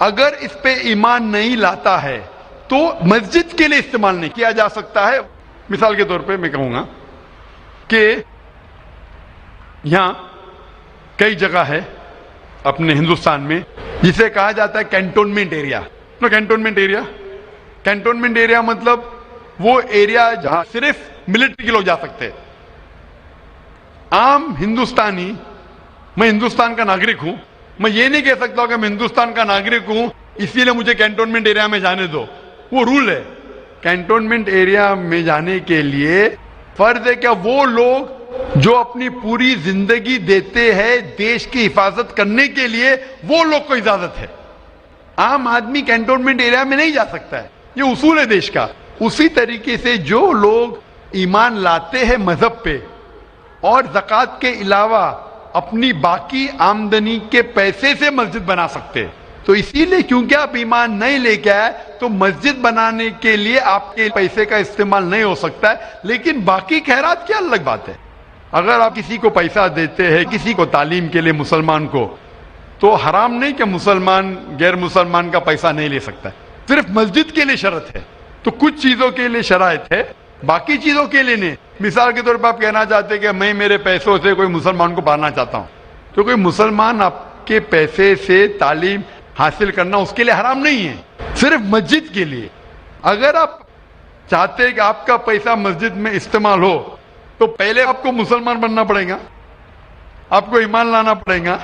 اگر اس پہ ایمان نہیں لاتا ہے تو مسجد کے لیے استعمال نہیں کیا جا سکتا ہے. مثال کے طور پہ میں کہوں گا کہ یہاں کئی جگہ ہے اپنے ہندوستان میں جسے کہا جاتا ہے کینٹونمنٹ ایریا. کینٹونمنٹ ایریا مطلب وہ ایریا جہاں صرف ملٹری کے لوگ جا سکتے. عام ہندوستانی، میں ہندوستان کا ناگرک ہوں، میں یہ نہیں کہہ سکتا کہ میں ہندوستان کا ناگرک ہوں اسی لیے مجھے کینٹونمنٹ ایریا میں جانے دو. وہ رول ہے. کینٹونمنٹ ایریا میں جانے کے لیے فرض ہے کہ وہ لوگ جو اپنی پوری زندگی دیتے ہیں دیش کی حفاظت کرنے کے لیے، وہ لوگ کو اجازت ہے. عام آدمی کینٹونمنٹ ایریا میں نہیں جا سکتا ہے، یہ اصول ہے دیش کا. اسی طریقے سے جو لوگ ایمان لاتے ہیں مذہب پہ اور زکوٰۃ کے علاوہ اپنی باقی آمدنی کے پیسے سے مسجد بنا سکتے. تو اسی لیے کیونکہ آپ ایمان نہیں لے کے آئے تو مسجد بنانے کے لیے آپ کے پیسے کا استعمال نہیں ہو سکتا ہے. لیکن باقی خیرات کی الگ بات ہے. اگر آپ کسی کو پیسہ دیتے ہیں، کسی کو تعلیم کے لیے مسلمان کو، تو حرام نہیں کہ مسلمان غیر مسلمان کا پیسہ نہیں لے سکتا ہے. صرف مسجد کے لیے شرط ہے. تو کچھ چیزوں کے لیے شرائط ہے، باقی چیزوں کے لیے نہیں. مثال کے طور پر آپ کہنا چاہتے ہیں کہ میں میرے پیسوں سے کوئی مسلمان کو پڑھانا چاہتا ہوں، تو کوئی مسلمان آپ کے پیسے سے تعلیم حاصل کرنا اس کے لیے حرام نہیں ہے، صرف مسجد کے لیے. اگر آپ چاہتے ہیں کہ آپ کا پیسہ مسجد میں استعمال ہو تو پہلے آپ کو مسلمان بننا پڑے گا، آپ کو ایمان لانا پڑے گا،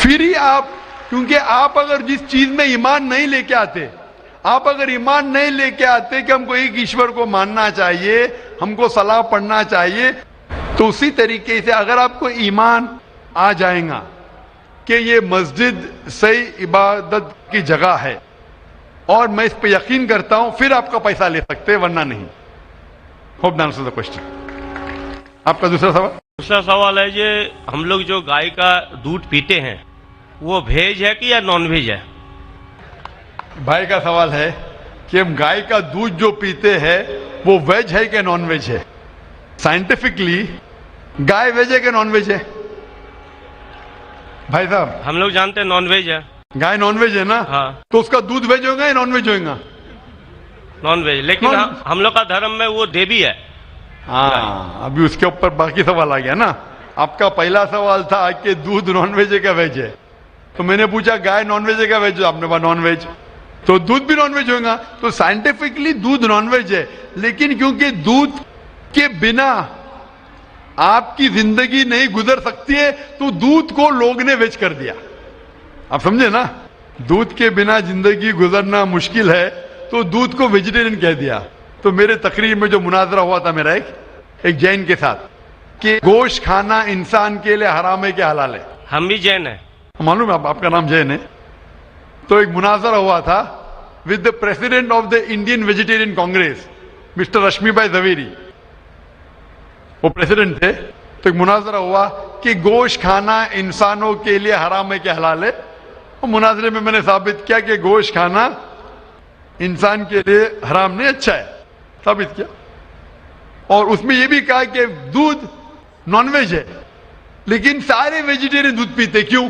پھر ہی آپ. کیونکہ آپ اگر جس چیز میں ایمان نہیں لے کے آتے، آپ اگر ایمان نہیں لے کے آتے کہ ہم کو ایک ایشور کو ماننا چاہیے، ہم کو صلاح پڑھنا چاہیے، تو اسی طریقے سے اگر آپ کو ایمان آ جائے گا کہ یہ مسجد صحیح عبادت کی جگہ ہے اور میں اس پہ یقین کرتا ہوں، پھر آپ کا پیسہ لے سکتے، ورنہ نہیں. Hope that answers the question. آپ کا دوسرا سوال ہے یہ ہم لوگ جو گائے کا دودھ پیتے ہیں وہ ویج ہے کہ یا نان ویج ہے؟ بھائی کا سوال ہے کہ ہم گائے کا دودھ جو پیتے ہیں وہ ویج ہے کہ نان ویج ہے. سائنٹیفکلی گائے ویج ہے کہ نان ویج ہے بھائی صاحب؟ ہم لوگ جانتے ہیں نان ویج ہے. گائے نان ویج ہے نا؟ ہاں تو اس کا دودھ ویج ہوگا یا نان ویج ہوگا؟ Non veg. لیکن ہم لوگ کا دھرم میں وہ دیوی ہے. ہاں ابھی اس کے اوپر باقی سوال آ گیا نا. آپ کا پہلا سوال تھا کہ دودھ نان ویج ہے کیا ویج ہے, تو میں نے پوچھا گائے نان ویج ہے کیا ویج ہے, آپ نے کہا نان ویج, تو دودھ بھی نان ویج ہوگا. تو سائنٹیفکلی دودھ نان ویج ہے, لیکن کیونکہ دودھ کے بنا آپ کی زندگی نہیں گزر سکتی ہے تو دودھ کو لوگ نے ویج کر دیا. آپ سمجھے نا, دودھ کے بنا زندگی گزرنا مشکل ہے تو دودھ کو ویجیٹیرین کہہ دیا. تو میرے تقریر میں جو مناظرہ ہوا تھا میرا ایک جین کے ساتھ کہ گوشت کھانا انسان کے لیے حرام ہے کہ حلال ہے. ہم بھی جین ہیں. معلوم ہے آپ کا نام جین ہے. تو ایک مناظرہ ہوا تھا with the president of the Indian vegetarian congress mister Rashmi bhai Zaveri, وہ پریزیڈنٹ تھے. تو ایک مناظرہ ہوا کہ گوشت کھانا انسانوں کے لیے حرام ہے کہ حلال ہے. اور مناظرے میں نے ثابت کیا کہ گوشت کھانا انسان کے لیے حرام نہیں, اچھا ہے, ثابت کیا. اور اس میں یہ بھی کہا کہ دودھ نان ویج ہے, لیکن سارے ویجیٹیرین دودھ پیتے, کیوں؟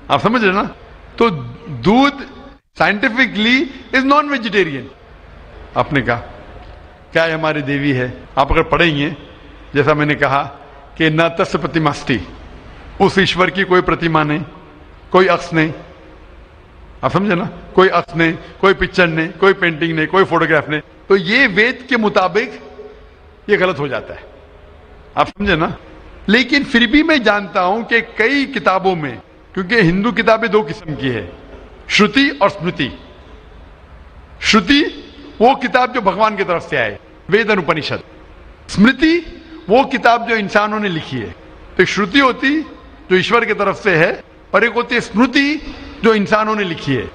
آپ سمجھ رہے نا. تو دودھ سائنٹیفکلی از نان ویجیٹیرین. آپ نے کہا کیا ہے ہماری دیوی ہے. آپ اگر پڑھیں گے جیسا میں نے کہا کہ نہ تس پرتیماستی, اس ایشور کی کوئی پرتیما نہیں, کوئی عکس نہیں. آپ سمجھے نا, کوئی عکس نہیں, کوئی پکچر نہیں, کوئی پینٹنگ نہیں, کوئی فوٹوگراف نہیں. تو یہ وید کے مطابق یہ غلط ہو جاتا ہے. آپ سمجھے نا. لیکن پھر بھی میں جانتا ہوں کہ کئی کتابوں میں, کیونکہ ہندو کتابیں دو قسم کی ہے, شروتی اور اسمرتی. شروتی وہ کتاب جو بھگوان کی طرف سے آئے, وید انوپنشد. اسمرتی وہ کتاب جو انسانوں نے لکھی ہے. تو ایک شروتی ہوتی جو ایشور کی طرف سے ہے, اور ایک ہوتی ہے اسمرتی جو انسانوں نے لکھی ہے.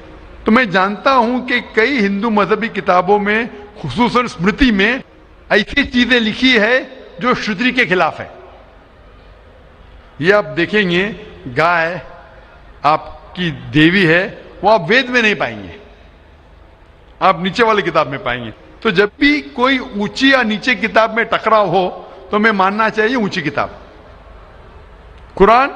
تو میں جانتا ہوں کہ کئی ہندو مذہبی کتابوں میں خصوصاً اسمرتی میں ایسی چیزیں لکھی ہے جو شروتی کے خلاف ہے. یہ آپ دیکھیں گے گائے آپ کی دیوی ہے, وہ آپ وید میں نہیں پائیں گے, آپ نیچے والی کتاب میں پائیں گے. تو جب بھی کوئی اونچی یا نیچے کتاب میں ٹکراؤ ہو تو ہمیں ماننا چاہیے اونچی کتاب. قرآن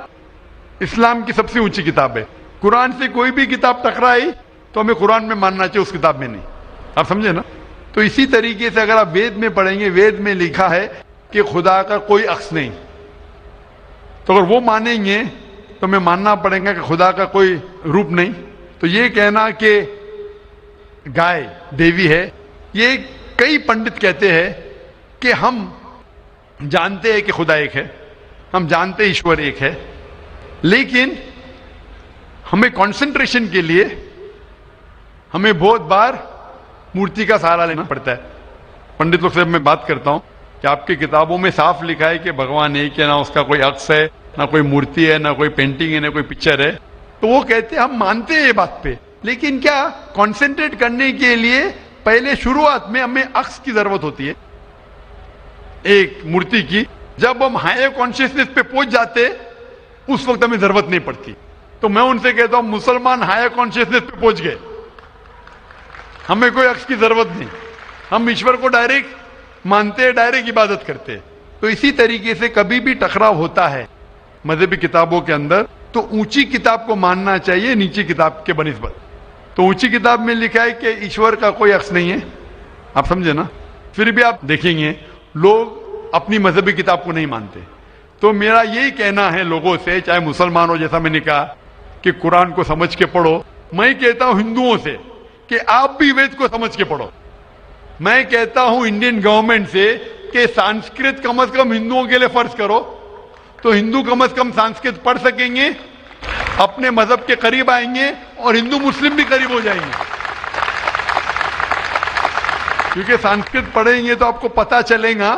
اسلام کی سب سے اونچی کتاب ہے. قرآن سے کوئی بھی کتاب ٹکرائی تو ہمیں قرآن میں ماننا چاہیے, اس کتاب میں نہیں. آپ سمجھے نا. تو اسی طریقے سے اگر آپ وید میں پڑھیں گے, وید میں لکھا ہے کہ خدا کا کوئی عکس نہیں, تو اگر وہ مانیں گے تو ہمیں ماننا پڑے گا کہ خدا کا کوئی روپ نہیں. تو یہ کہنا کہ گائے دیوی ہے, یہ کئی پنڈت کہتے ہیں کہ ہم جانتے ہیں کہ خدا ایک ہے, ہم جانتے ایشور ایک ہے, لیکن ہمیں کنسنٹریشن کے لیے ہمیں بہت بار مورتی کا سہارا لینا پڑتا ہے. پنڈت لوگ سے میں بات کرتا ہوں کہ آپ کی کتابوں میں صاف لکھا ہے کہ بھگوان ایک ہے, نہ اس کا کوئی عکس ہے, نہ کوئی مورتی ہے, نہ کوئی پینٹنگ ہے, نہ کوئی پکچر ہے. تو وہ کہتے ہیں ہم مانتے ہیں یہ بات پہ, لیکن کیا کنسنٹریٹ کرنے کے لیے پہلے شروعات میں ہمیں عکس کی ضرورت ہوتی ہے, ایک مورتی کی. جب ہم ہائر کانشیسنیس پہ پہنچ جاتے اس وقت ہمیں ضرورت نہیں پڑتی. تو میں ان سے کہتا ہوں مسلمان ہائر کانشیسنیس پہ پہنچ گئے, ہمیں کوئی عکس کی ضرورت نہیں, ہم ایشور کو ڈائریکٹ مانتے, ڈائریکٹ عبادت کرتے. تو اسی طریقے سے کبھی بھی ٹکراؤ ہوتا ہے مذہبی کتابوں کے اندر تو اونچی کتاب کو ماننا چاہیے نیچی کتاب کے بنسبت. تو اونچی کتاب میں لکھا ہے کہ ایشور کا کوئی عکس نہیں ہے, آپ سمجھے نا. پھر بھی آپ دیکھیں گے لوگ اپنی مذہبی کتاب کو نہیں مانتے. تو میرا یہی کہنا ہے لوگوں سے, چاہے مسلمان ہو, جیسا میں نے کہا کہ قرآن کو سمجھ کے پڑھو. میں کہتا ہوں ہندوؤں سے کہ آپ بھی وید کو سمجھ کے پڑھو. میں کہتا ہوں انڈین گورنمنٹ سے کہ سانسکرت کم از کم ہندوؤں کے لیے فرض کرو, تو ہندو کم از کم سانسکرت پڑھ سکیں گے, اپنے مذہب کے قریب آئیں گے, اور ہندو مسلم بھی قریب ہو جائیں گے. کیونکہ سانسکرت پڑھیں گے تو آپ کو پتا چلے گا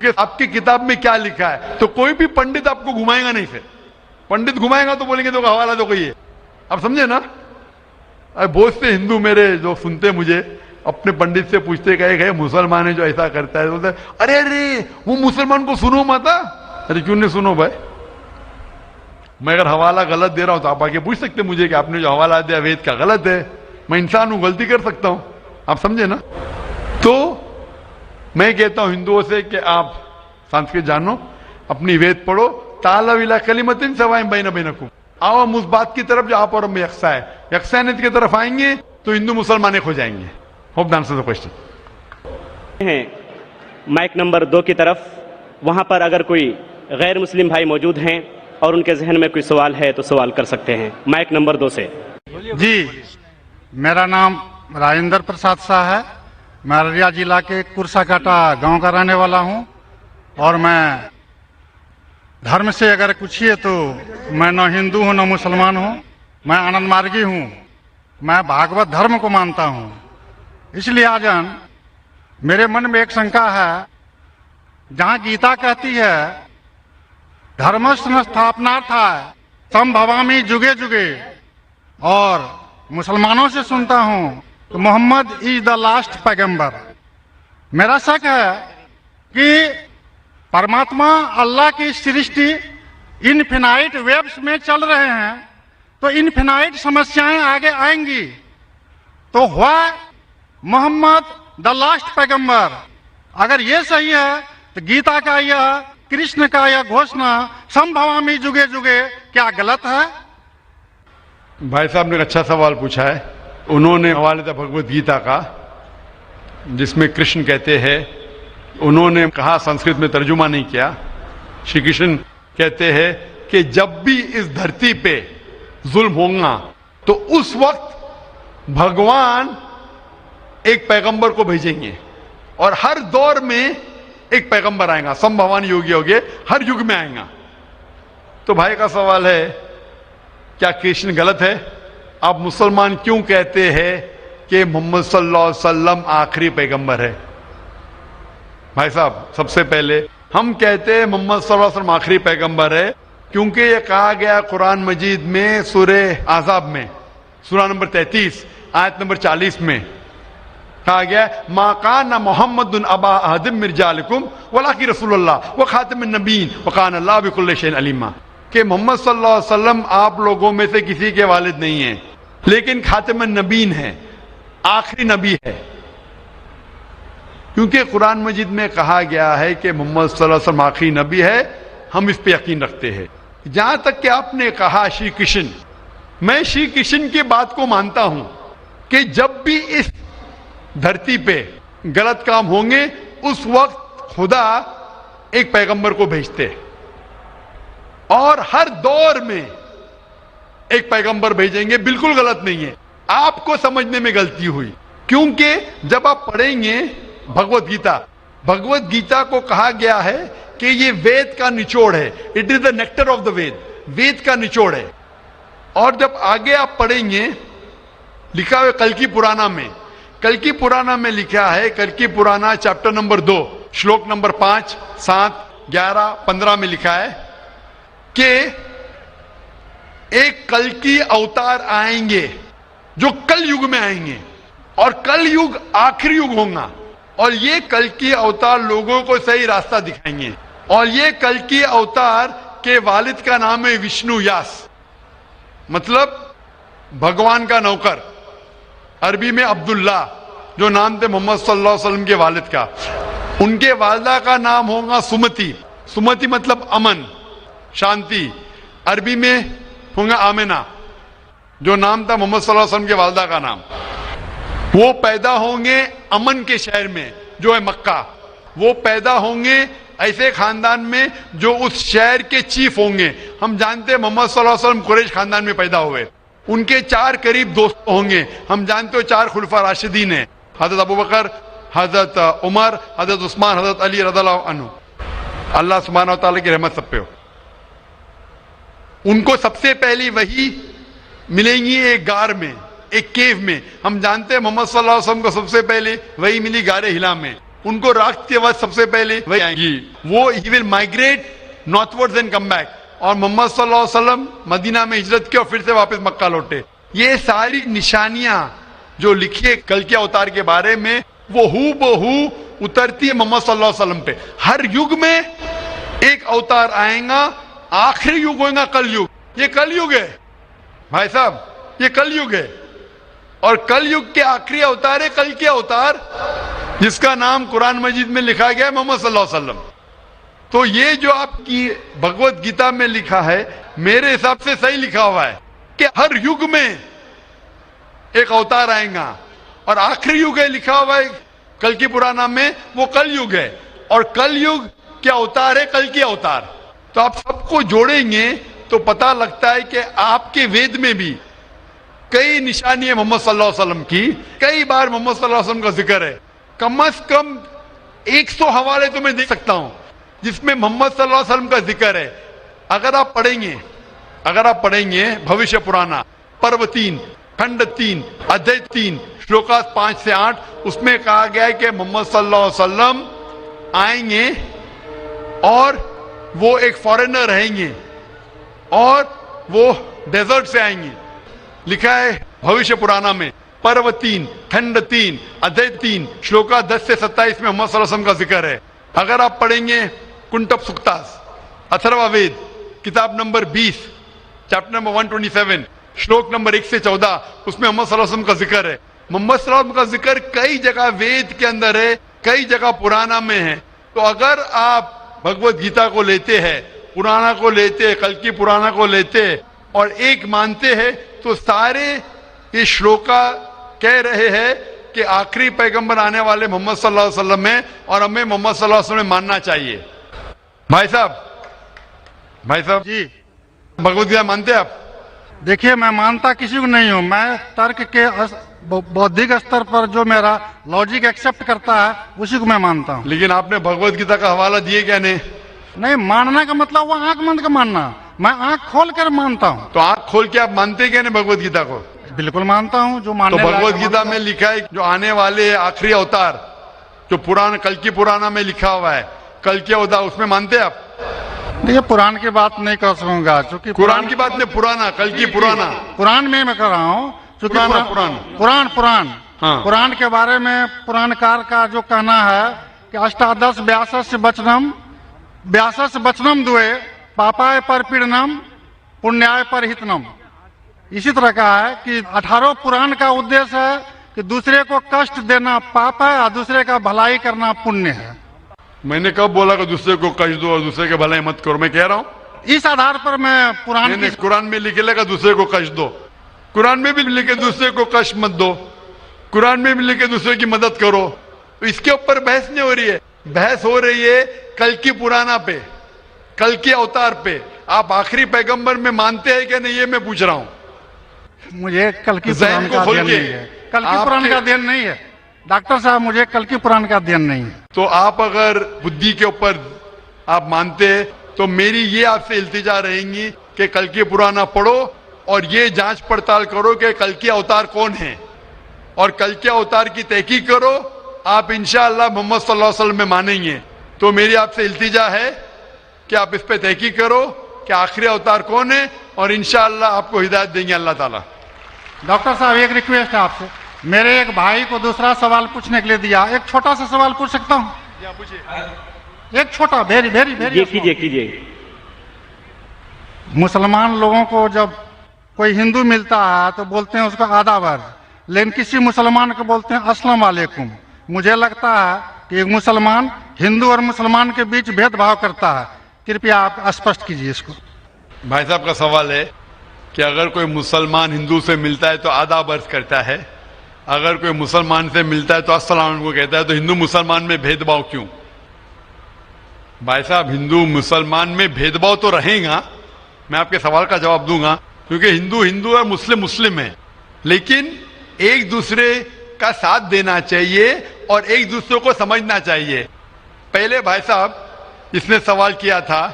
کہ آپ کی کتاب میں کیا لکھا ہے. تو کوئی بھی پنڈت آپ کو گھمائے گا نہیں. پھر پنڈت گھمائے گا تو بولیں گے تو حوالہ دو کوئی ہے. آپ سمجھے نا. بہت سے ہندو میرے جو سنتے مجھے اپنے پنڈت سے پوچھتے کہ مسلمان ہے جو ایسا کرتا ہے, بولتے ارے ارے وہ مسلمان کو سنو مت. ارے کیوں نہیں سنو بھائی, میں اگر حوالہ غلط دے رہا ہوں تو آپ آگے پوچھ سکتے مجھے کہ آپ نے جو حوالہ دیا وید کا غلط ہے. میں انسان ہوں, غلطی کر سکتا ہوں, آپ سمجھے نا. تو میں کہتا ہوں ہندوؤں سے کہ آپ سنسکرت جانو, اپنی وید پڑھو, تعالوا الی کلمۃ سواء بین بینکم, آؤ ہم اس بات کی طرف جو آپ اور ہم یکساں ہے, یکسانیت کی طرف آئیں گے تو ہندو مسلمان ایک ہو جائیں گے. Hope the answer the question. ہیں مائک نمبر 2 کی طرف, وہاں پر اگر کوئی غیر مسلم بھائی موجود ہیں اور ان کے ذہن میں کوئی سوال ہے تو سوال کر سکتے ہیں. مائک نمبر 2 سے. جی, میرا نام راجندر پرساد شاہ ہے. میں ارریہ ضلع کے کرسا کاٹا گاؤں کا رہنے والا ہوں, اور میں دھرم سے اگر پوچھیے تو میں نہ ہندو ہوں نہ مسلمان ہوں, میں آنند مارگی ہوں. میں بھاگوت دھرم کو مانتا ہوں. اس لحاظاً میرے من میں ایک شنکا ہے, جہاں گیتا کہتی ہے دھرمس نستھاپنارتھاے سمبھوامی جگے جگے, اور مسلمانوں سے سنتا ہوں کہ محمد از دا لاسٹ پیغمبر. میرا شک ہے کہ پرماتما اللہ کی سرشٹی انفینائٹ ویبس میں چل رہے ہیں, تو انفینائٹ سمسیایں آگے آئیں گی, تو ہوا محمد دا لاسٹ پیغمبر. اگر یہ صحیح ہے تو گیتا کا یہ کرشن کا یہ گھوشنا سمبھوامی جگے جگے کیا غلط ہے؟ بھائی صاحب نے ایک اچھا سوال پوچھا ہے. انہوں نے حوالہ تھا بھگوت گیتا کا, جس میں کرشن کہتے ہیں, انہوں نے کہا سنسکرت میں ترجمہ نہیں کیا. شری کرشن کہتے ہیں کہ جب بھی اس دھرتی پہ ظلم ہوگا تو اس وقت بھگوان ایک پیغمبر کو بھیجیں گے, اور ہر دور میں ایک پیغمبر آئے گا, سمبھوان یوگی ہوگے, ہر یگ میں آئے گا. تو بھائی کا سوال ہے کیا کرشن غلط ہے؟ آپ مسلمان کیوں کہتے ہیں کہ محمد صلی اللہ علیہ وسلم آخری پیغمبر ہے؟ بھائی صاحب, سب سے پہلے ہم کہتے ہیں محمد صلی اللہ علیہ وسلم آخری پیغمبر ہے کیونکہ یہ کہا گیا قرآن مجید میں سورہ احزاب میں, سورہ نمبر 33 آیت نمبر 40 میں کہا گیا ما کان محمد ابا احد من رجالکم ولکن رسول اللہ وخاتم النبیین وکان اللہ بکل شیء علیما, کہ محمد صلی اللہ علیہ وسلم آپ لوگوں میں سے کسی کے والد نہیں ہیں, لیکن خاتم النبیین ہیں, آخری نبی ہے. کیونکہ قرآن مجید میں کہا گیا ہے کہ محمد صلی اللہ علیہ وسلم آخری نبی ہے, ہم اس پہ یقین رکھتے ہیں. جہاں تک کہ آپ نے کہا شری کرشن, میں شری کرشن کی بات کو مانتا ہوں کہ جب بھی اس دھرتی پہ غلط کام ہوں گے اس وقت خدا ایک پیغمبر کو بھیجتے, اور ہر دور میں ایک پیغمبر بھیجیں گے. بالکل غلط نہیں ہے, آپ کو سمجھنے میں غلطی ہوئی, کیونکہ جب آپ پڑھیں گے بھگوت گیتا, بھگوت گیتا کو کہا گیا ہے کہ یہ وید کا نچوڑ ہے, it is the nectar of the Veda, Veda کا نچوڑ ہے. اور جب آگے آپ پڑھیں گے لکھا ہوا کلکی پرانا میں, کلکی پرانا میں لکھا ہے, کلکی پرانا چیپٹر نمبر 2 شلوک نمبر 5, 7, 11, 15 میں لکھا ہے کہ ایک کلکی اوتار آئیں گے جو کل یگ میں آئیں گے, اور کل یگ آخری یگ ہوگا, اور یہ کلکی اوتار لوگوں کو صحیح راستہ دکھائیں گے. اور یہ کلکی اوتار کے والد کا نام ہے وشنو یاس, مطلب بھگوان کا نوکر, عربی میں عبداللہ, جو نام تھے محمد صلی اللہ علیہ وسلم کے والد کا. ان کے والدہ کا نام ہوگا سمتی, سمتی مطلب امن, شانتی, عربی میں ہوگا آمنہ, جو نام تھا محمد صلی اللہ علیہ وسلم کے والدہ کا نام. وہ پیدا ہوں گے امن کے شہر میں جو ہے مکہ, وہ پیدا ہوں گے ایسے خاندان میں جو اس شہر کے چیف ہوں گے. ہم جانتے ہیں محمد صلی اللہ علیہ وسلم قریش خاندان میں پیدا ہوئے, ان کے 4 قریب دوست ہوں گے. ہم جانتے ہو 4 خلفاء راشدین ہیں, حضرت ابوبکر, حضرت عمر, حضرت عثمان, حضرت علی رضی اللہ عنہ. اللہ سبحانہ و تعالیٰ کی رحمت سب پہ ہو. ان کو سب سے پہلی وحی ملیں گی ایک غار میں, ایک کیو میں. ہم جانتے ہیں محمد صلی اللہ علیہ وسلم کو سب سے پہلے وہی ملی غار ہلا میں. ان کو رات کے وقت سب سے پہلے وہی آئیں گی. وہ ہی will migrate northwards and come back. اور محمد صلی اللہ علیہ وسلم مدینہ میں ہجرت کی اور پھر سے واپس مکہ لوٹے. یہ ساری نشانیاں جو لکھی ہے کل کے اوتار کے بارے میں, وہ ہو بہو اترتی ہے محمد صلی اللہ علیہ وسلم پہ. ہر یگ میں ایک اوتار آئے گا, آخری یگ ہوگا کل یگ. یہ کل یگ ہے بھائی صاحب, یہ کل یگ ہے. اور کل یگ کے آخری اوتار ہے کل کے اوتار، جس کا نام قرآن مجید میں لکھا گیا ہے محمد صلی اللہ علیہ وسلم. تو یہ جو آپ کی بھگوت گیتا میں لکھا ہے میرے حساب سے صحیح لکھا ہوا ہے کہ ہر یگ میں ایک اوتار آئے گا، اور آخری یگ ہے لکھا ہوا ہے کل کی پرانا میں، وہ کل یگ ہے، اور کل یگ کیا اوتار ہے کل کی اوتار. تو آپ سب کو جوڑیں گے تو پتہ لگتا ہے کہ آپ کے وید میں بھی کئی نشانی ہے محمد صلی اللہ علیہ وسلم کی، کئی بار محمد صلی اللہ علیہ وسلم کا ذکر ہے. کم از کم 100 حوالے تو میں دے سکتا ہوں جس میں محمد صلی اللہ علیہ وسلم کا ذکر ہے. اگر آپ پڑھیں گے بھوشیہ پرانا پرو 3 کھنڈ 3 ادھیے 3 شلوکاس 5 سے 8، اس میں کہا گیا ہے کہ محمد صلی اللہ علیہ وسلم آئیں گے اور وہ ایک فارینر رہیں گے اور وہ ڈیزرٹ سے آئیں گے. لکھا ہے بھوشیہ پرانا میں پرو 3 کھنڈ 3 ادھیے 3 شلوکا 10 سے 27 میں محمد صلی اللہ علیہ وسلم کا ذکر ہے. اگر آپ پڑھیں گے کنٹپ سکتاس اتھروا وید کتاب نمبر 20 چیپٹر نمبر 127 شلوک نمبر 1 سے 14، اس میں محمد صلی اللہ علیہ وسلم کا ذکر ہے. محمد صلی اللہ علیہ وسلم کا ذکر کئی جگہ وید کے اندر ہے، کئی جگہ پرانا میں ہے. تو اگر آپ بھگوت گیتا کو لیتے ہیں، پرانا کو لیتے، کل کی پرانا کو لیتے اور ایک مانتے ہیں، تو سارے یہ شلوکا کہہ رہے ہیں کہ آخری پیغمبر آنے والے محمد صلی اللہ علیہ وسلم ہیں اور ہمیں محمد صلی اللہ علیہ وسلم ماننا چاہیے. بھائی صاحب جی بھگوت گیتا مانتے ہیں آپ؟ دیکھیے، میں مانتا کسی کو نہیں ہوں. میں ترک کے بودھک استر پر جو میرا لاجک ایکسپٹ کرتا ہے اسی کو میں مانتا ہوں. لیکن آپ نے بھگوت گیتا کا حوالہ دیے کیا نہیں؟ نہیں، ماننا کا مطلب وہ آنکھ بند کا ماننا، میں آنکھ کھول کر مانتا ہوں. تو آنکھ کھول کے آپ مانتے کیا نہیں بھگوت گیتا کو؟ بالکل مانتا ہوں. جو تو ماننے لائق بھگوت ہے گیتا میں لکھا ہے جو آنے والے آخری اوتار جو پرانا کل کی پرانا میں لکھا ہوا ہے کل کے اوتار، اس میں مانتے ہیں آپ؟ دیکھیے، قرآن کی بات نہیں کر سکوں گا چونکہ قرآن کی بات نہیں، پرانا کل کی پرانا قرآن میں کر رہا ہوں چونکہ قرآن. ہاں. قرآن کے بارے میں پران کار کا جو کہنا ہے کہ اشٹادش 82 بچنم دوئے پاپائے پر پیڑنم پنیائے پر ہتنم. اسی طرح کا ہے کہ 18 پران کا ادیش ہے کہ دوسرے کو کشٹ دینا پاپ ہے اور دوسرے کا بھلائی کرنا پنیہ ہے. میں نے کب بولا کہ دوسرے کو کشٹ دو اور دوسرے کے بھلائی مت کرو؟ میں کہہ رہا ہوں اس آدھار پر میں قرآن میں لکھے لگا دوسرے کو کشٹ دو، قرآن میں بھی لکھے دوسرے کو کشٹ مت دو، قرآن میں بھی لکھے دوسرے کی مدد کرو. اس کے اوپر بحث نہیں ہو رہی ہے، بحث ہو رہی ہے کل کی پرانا پہ، کل کے اوتار پہ. آپ آخری پیغمبر میں مانتے ہیں کہ نہیں یہ میں پوچھ رہا ہوں. مجھے کل کی ذہن پران کو کا کھول دھیان کے نہیں ہے، کل کی پران کا دھیان نہیں ہے ڈاکٹر صاحب، مجھے کل کی پران کا دھیان نہیں ہے. تو آپ اگر بدھی کے اوپر آپ مانتے ہیں تو میری یہ آپ سے التجا رہیں گی کہ کل کی پرانا پڑھو اور یہ جانچ پڑتال کرو کہ کل کے اوتار کون ہیں اور کل کے اوتار کی تحقیق کرو. آپ انشاءاللہ محمد صلی اللہ علیہ وسلم میں مانیں گے. تو میری آپ سے التجا ہے کہ آپ اس پہ تحقیق کرو کہ آخری اوتار کون ہے اور انشاءاللہ آپ کو ہدایت دیں گے اللہ تعالیٰ. ڈاکٹر صاحب، ایک ریکویسٹ ہے آپ سے. میرے ایک بھائی کو دوسرا سوال پوچھنے کے لیے دیا، ایک چھوٹا سا سوال پوچھ سکتا ہوں؟ ایک چھوٹا یہ کیجئے. مسلمان لوگوں کو جب کوئی ہندو ملتا ہے تو بولتے ہیں اس کو آداب، لیکن کسی مسلمان کو بولتے ہیں السلام علیکم. مجھے لگتا ہے کہ ایک مسلمان ہندو اور مسلمان کے بیچ بھید بھاؤ کرتا ہے. کرپیا آپ اسپشٹ کیجیے اس کو. بھائی صاحب کا سوال ہے کہ اگر کوئی مسلمان ہندو سے ملتا ہے تو آداب عرض کرتا ہے، اگر کوئی مسلمان سے ملتا ہے تو السلام علیکم کہتا ہے، تو ہندو مسلمان میں بھید بھاؤ کیوں؟ بھائی صاحب، ہندو مسلمان میں بھید بھاؤ تو رہے گا، میں آپ کے سوال کا جواب دوں گا، کیونکہ ہندو ہندو اور مسلم مسلم ہے، لیکن ایک دوسرے کا ساتھ دینا چاہیے اور ایک دوسرے کو سمجھنا چاہیے. پہلے بھائی صاحب جس نے سوال کیا تھا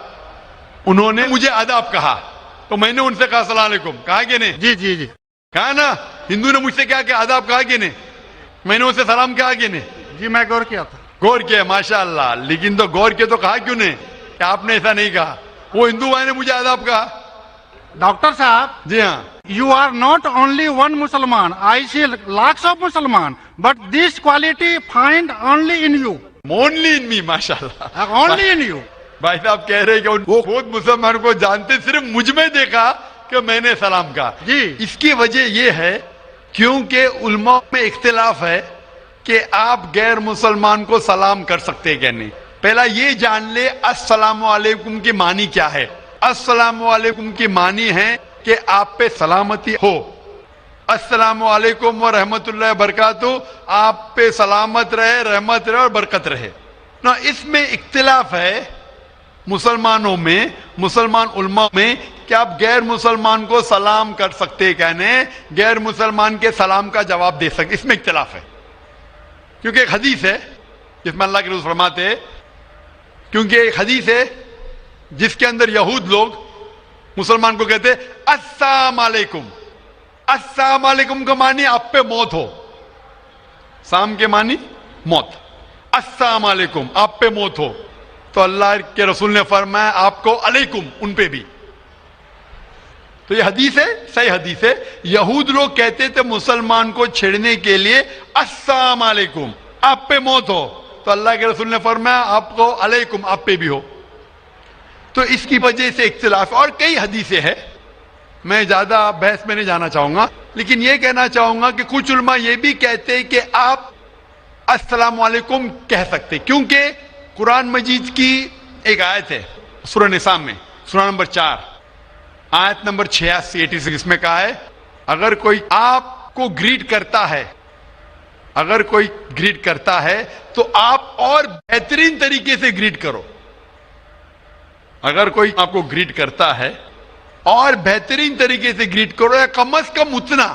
انہوں نے مجھے آداب کہا تو میں نے ان سے کہا السلام علیکم، کہا کہ نہیں؟ جی کہا نا. ہندو نے مجھ سے کیا کہ آداب کہا کہ نہیں؟ میں نے ان سے سلام کہا کہ نہیں؟ جی میں غور کیا تھا. غور کیا، ماشاءاللہ. لیکن تو غور کیا تو کہا کیوں نہیں کہ آپ نے ایسا نہیں کہا؟ وہ ہندو بھائی نے مجھے آداب کہا. ڈاکٹر صاحب، جی ہاں، you are not only one Musliman. I see lakhs of Musliman, but this quality find only in you. only in me, ماشاءاللہ. Only in you. بھائی صاحب کہہ رہے کہ وہ خود مسلمان کو جانتے، صرف مجھ میں دیکھا کہ میں نے سلام کہا. جی. اس کی وجہ یہ ہے کیونکہ علماء میں اختلاف ہے کہ آپ غیر مسلمان کو سلام کر سکتے کہ نہیں. پہلا یہ جان لے السلام علیکم کی معنی کیا ہے. السلام علیکم کی معنی ہے کہ آپ پہ سلامتی ہو. السلام علیکم ورحمۃ اللہ وبرکاتہ، آپ پہ سلامت رہے، رحمت رہے اور برکت رہے. نا اس میں اختلاف ہے مسلمانوں میں، مسلمان علماء میں، کہ آپ غیر مسلمان کو سلام کر سکتے کہنے، غیر مسلمان کے سلام کا جواب دے سکتے. اس میں اختلاف ہے، کیونکہ ایک حدیث ہے جس میں اللہ کے رسول فرماتے ہیں، کیونکہ ایک حدیث ہے جس کے اندر یہود لوگ مسلمان کو کہتے السلام علیکم. السلام علیکم کا معنی آپ پہ موت ہو. سام کے معنی موت. السلام علیکم آپ پہ موت ہو. تو اللہ کے رسول نے فرمایا آپ کو علیکم ان پہ بھی. تو یہ حدیث ہے، صحیح حدیث ہے. یہود لوگ کہتے تھے مسلمان کو چھیڑنے کے لیے السلام علیکم آپ پہ موت ہو. تو اللہ کے رسول نے فرمایا آپ کو علیکم آپ پہ بھی ہو. تو اس کی وجہ سے اختلاف. اور کئی حدیثیں ہیں، میں زیادہ بحث میں نہیں جانا چاہوں گا، لیکن یہ کہنا چاہوں گا کہ کچھ علماء یہ بھی کہتے ہیں کہ آپ السلام علیکم کہہ سکتے، کیونکہ قرآن مجید کی ایک آیت ہے سورہ نساء میں، سورہ نمبر 4 آیت نمبر 86 میں کہا ہے اگر کوئی آپ کو گریٹ کرتا ہے، اگر کوئی گریٹ کرتا ہے تو آپ اور بہترین طریقے سے گریٹ کرو. اگر کوئی آپ کو گریٹ کرتا ہے اور بہترین طریقے سے گریٹ کرو، یا کم از کم اتنا.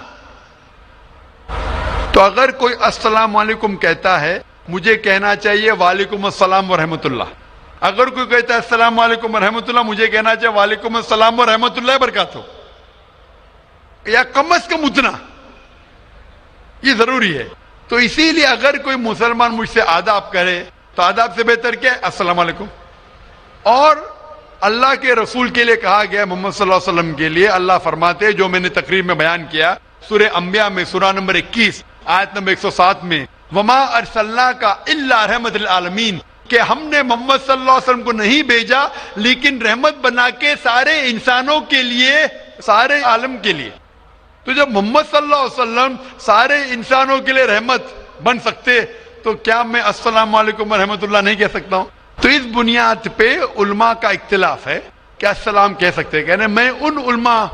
تو اگر کوئی السلام علیکم کہتا ہے، مجھے کہنا چاہیے وعلیکم السلام ورحمۃ اللہ. اگر کوئی کہتا ہے السلام علیکم ورحمۃ اللہ، مجھے کہنا چاہیے وعلیکم السلام ورحمۃ اللہ وبرکاتہ، یا کم از کم اتنا. یہ ضروری ہے. تو اسی لیے اگر کوئی مسلمان مجھ سے آداب کرے تو آداب سے بہتر کیا ہے؟ السلام علیکم. اور اللہ کے رسول کے لیے کہا گیا محمد صلی اللہ علیہ وسلم کے لیے، اللہ فرماتے جو میں نے تقریر میں بیان کیا سورہ انبیاء میں سورہ نمبر 21 آیت نمبر 107 میں، وما ارسلناک الا رحمت للعالمین، کہ ہم نے محمد صلی اللہ علیہ وسلم کو نہیں بھیجا لیکن رحمت بنا کے سارے انسانوں کے لیے، سارے عالم کے لیے. تو جب محمد صلی اللہ علیہ وسلم سارے انسانوں کے لیے رحمت بن سکتے تو کیا میں السلام علیکم ورحمۃ اللہ نہیں کہہ سکتا ہوں؟ تو اس بنیاد پہ علماء کا اختلاف ہے کہ السلام کہہ سکتے. کہنے میں ان علماء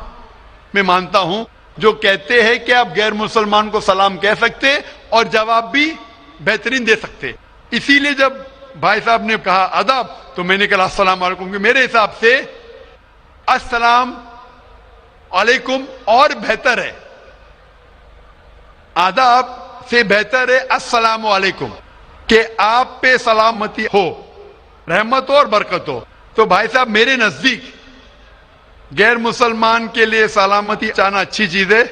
میں مانتا ہوں جو کہتے ہیں کہ آپ غیر مسلمان کو سلام کہہ سکتے اور جواب بھی بہترین دے سکتے. اسی لیے جب بھائی صاحب نے کہا آداب تو میں نے کہا السلام علیکم، کہ میرے حساب سے السلام علیکم اور بہتر ہے، آداب سے بہتر ہے السلام علیکم، کہ آپ پہ سلامتی ہو، رحمت ہو اور برکت ہو. تو بھائی صاحب میرے نزدیک غیر مسلمان کے لیے سلامتی چاہنا اچھی چیز ہے،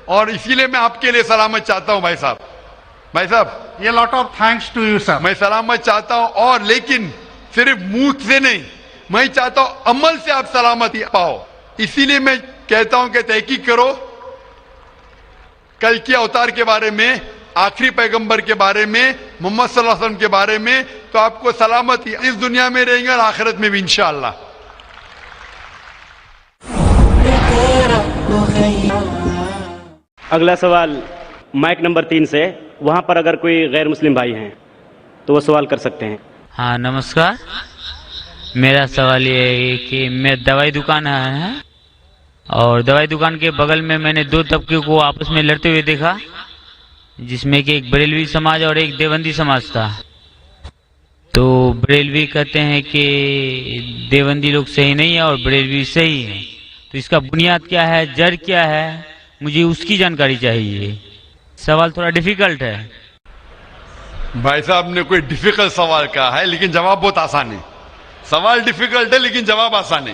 اور اسی لیے میں آپ کے لیے سلامت چاہتا ہوں. بھائی صاحب یہ lot of thanks to you sir. میں سلامت چاہتا ہوں، اور لیکن صرف منہ سے نہیں، میں چاہتا ہوں عمل سے آپ سلامتی پاؤ. اسی لیے میں کہتا ہوں کہ تحقیق کرو کل کے اوتار کے بارے میں، آخری پیغمبر کے بارے میں، محمد صلی اللہ علیہ وسلم کے بارے میں، تو آپ کو سلامتی اس دنیا میں رہیں گے اور آخرت میں بھی انشاءاللہ. اگلا سوال مائک نمبر 3 سے، وہاں پر اگر کوئی غیر مسلم بھائی ہیں تو وہ سوال کر سکتے ہیں. ہاں نمسکار. میرا سوال یہ ہے کہ میں دوائی دکان ہے، اور دوائی دکان کے بغل میں نے دو طبقے کو آپس میں لڑتے ہوئے دیکھا، جس میں کہ ایک بریلوی سماج اور ایک دیوبندی سماج تھا. تو بریلوی کہتے ہیں کہ دیوبندی لوگ صحیح نہیں ہے اور بریلوی صحیح ہے. تو اس کا بنیاد کیا ہے، جڑ کیا ہے، مجھے اس کی جانکاری چاہیے. سوال تھوڑا ڈیفیکلٹ ہے. بھائی صاحب نے کوئی ڈیفیکلٹ سوال کہا ہے لیکن جواب بہت آسان ہے. سوال ڈیفیکلٹ ہے لیکن جواب آسان ہے،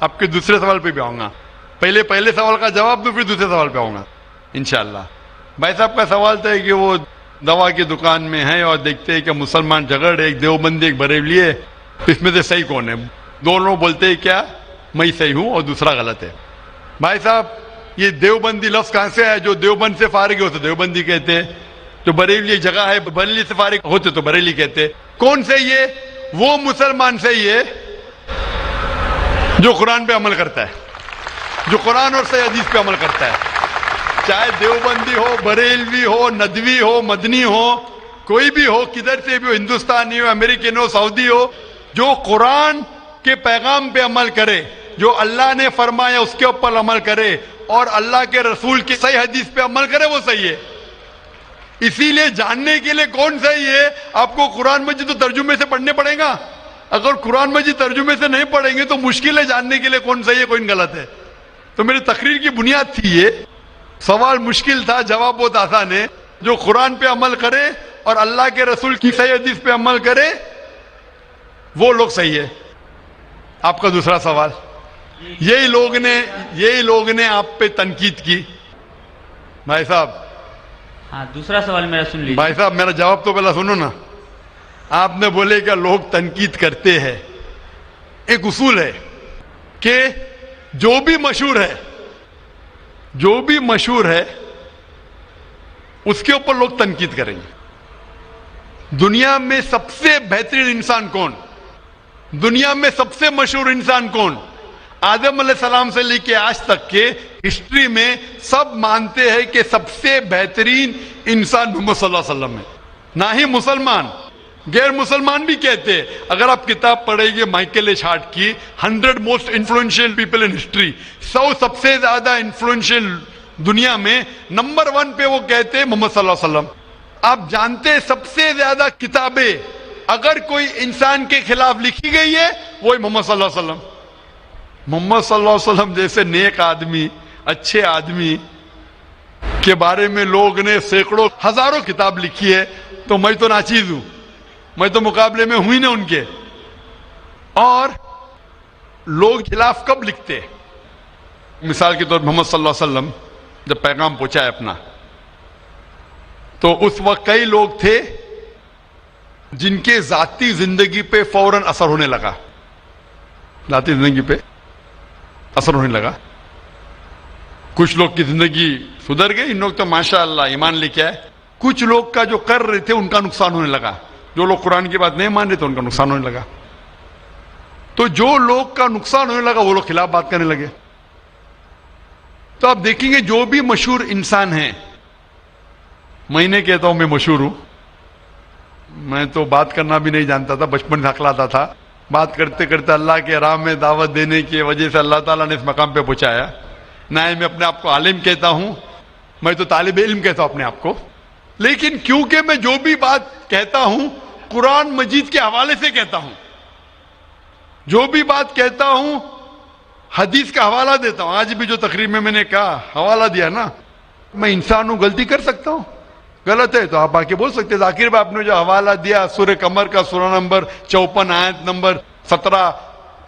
آپ کے دوسرے سوال پہ بھی آؤں گا. پہلے سوال کا جواب دوں پھر دوسرے سوال پہ آؤں گا انشاءاللہ. بھائی صاحب کا سوال تھا کہ وہ دوا کی دکان میں ہے اور دیکھتے ہیں کہ مسلمان جھگڑ، ایک دیوبندی ایک بریلوی ہے، اس میں سے صحیح کون ہے؟ دونوں بولتے ہیں کیا میں صحیح ہوں اور دوسرا غلط ہے. بھائی صاحب یہ دیوبندی لفظ کہاں سے ہے؟ جو دیوبند سے فارغ ہوتے دیوبندی کہتے ہیں، جو بریلی جگہ ہے بریلی سے فارغ ہوتے تو بریلی کہتے. کون سے یہ؟ وہ مسلمان سے یہ جو قرآن پہ عمل کرتا ہے, جو قرآن اور صحیح حدیث پہ عمل کرتا ہے, چاہے دیوبندی ہو, بریلوی ہو, ندوی ہو, مدنی ہو, کوئی بھی ہو, کدھر سے بھی ہو, ہندوستانی ہو, امریکن ہو, سعودی ہو, جو قرآن کے پیغام پہ عمل کرے, جو اللہ نے فرمایا اس کے اوپر عمل کرے اور اللہ کے رسول کی صحیح حدیث پہ عمل کرے, وہ صحیح ہے. اسی لیے جاننے کے لیے کون صحیح ہے, آپ کو قرآن مجید تو ترجمے سے پڑھنے پڑے گا. اگر قرآن مجید ترجمے سے نہیں پڑھیں گے تو مشکل ہے جاننے کے لیے کون صحیح ہے کون غلط ہے. تو میری تقریر کی بنیاد تھی یہ. سوال مشکل تھا, جواب بہت آسان ہے. جو قرآن پہ عمل کرے اور اللہ کے رسول کی صحیح حدیث پہ عمل کرے وہ لوگ صحیح ہے. آپ کا دوسرا سوال, یہی لوگ نے آپ پہ تنقید کی. بھائی صاحب, ہاں دوسرا سوال میرا سن لیجیے. بھائی صاحب میرا جواب تو پہلا سنو نا. آپ نے بولے کہ لوگ تنقید کرتے ہیں. ایک اصول ہے کہ جو بھی مشہور ہے اس کے اوپر لوگ تنقید کریں گے. دنیا میں سب سے بہترین انسان کون, دنیا میں سب سے مشہور انسان کون, آدم علیہ السلام سے لے کے آج تک کے ہسٹری میں سب مانتے ہیں کہ سب سے بہترین انسان محمد صلی اللہ علیہ وسلم ہے. نہ ہی مسلمان, غیر مسلمان بھی کہتے ہیں. اگر آپ کتاب پڑھیں گے مائیکل ایچ ہارٹ کی 100 most influential people in history, 100 سب سے زیادہ انفلوئنشیل دنیا میں, نمبر 1 پہ وہ کہتے ہیں محمد صلی اللہ علیہ وسلم. آپ جانتے ہیں سب سے زیادہ کتابیں اگر کوئی انسان کے خلاف لکھی گئی ہے وہی محمد صلی اللہ علیہ وسلم. محمد صلی اللہ علیہ وسلم جیسے نیک آدمی, اچھے آدمی کے بارے میں لوگ نے سینکڑوں ہزاروں کتاب لکھی ہے. تو میں تو ناچیز ہوں, میں تو مقابلے میں ہوں ہی نہ ان کے. اور لوگ خلاف کب لکھتے, مثال کے طور پر محمد صلی اللہ علیہ وسلم جب پیغام پہنچا ہے اپنا, تو اس وقت کئی لوگ تھے جن کے ذاتی زندگی پہ فوراً اثر ہونے لگا. ذاتی زندگی پہ اثر ہونے لگا. کچھ لوگ کی زندگی سدھر گئی, ان لوگ تو ماشاءاللہ ایمان لے کے آئے. کچھ لوگ کا جو کر رہے تھے ان کا نقصان ہونے لگا. جو لوگ قرآن کی بات نہیں مان رہے تھے ان کا نقصان ہونے لگا. تو جو لوگ کا نقصان ہونے لگا وہ لوگ خلاف بات کرنے لگے. تو آپ دیکھیں گے جو بھی مشہور انسان ہیں, میں نہیں کہتا ہوں میں مشہور ہوں, میں تو بات کرنا بھی نہیں جانتا تھا, بچپن سے ہکلاتا تھا. بات کرتے کرتے اللہ کے راہ میں دعوت دینے کی وجہ سے اللہ تعالیٰ نے اس مقام پہ پہنچایا. نہ میں اپنے آپ کو عالم کہتا ہوں, میں تو طالب علم کہتا ہوں اپنے آپ کو. لیکن کیونکہ میں جو بھی بات کہتا ہوں قرآن مجید کے حوالے سے کہتا ہوں, جو بھی بات کہتا ہوں حدیث کا حوالہ دیتا ہوں. آج بھی جو تقریر میں نے کہا حوالہ دیا نا, میں انسان ہوں, غلطی کر سکتا ہوں. غلط ہے تو آپ آ کے بول سکتے. ذاکر بھائی آپ نے جو حوالہ دیا سورہ قمر کا سورہ نمبر 54 آیت نمبر 17,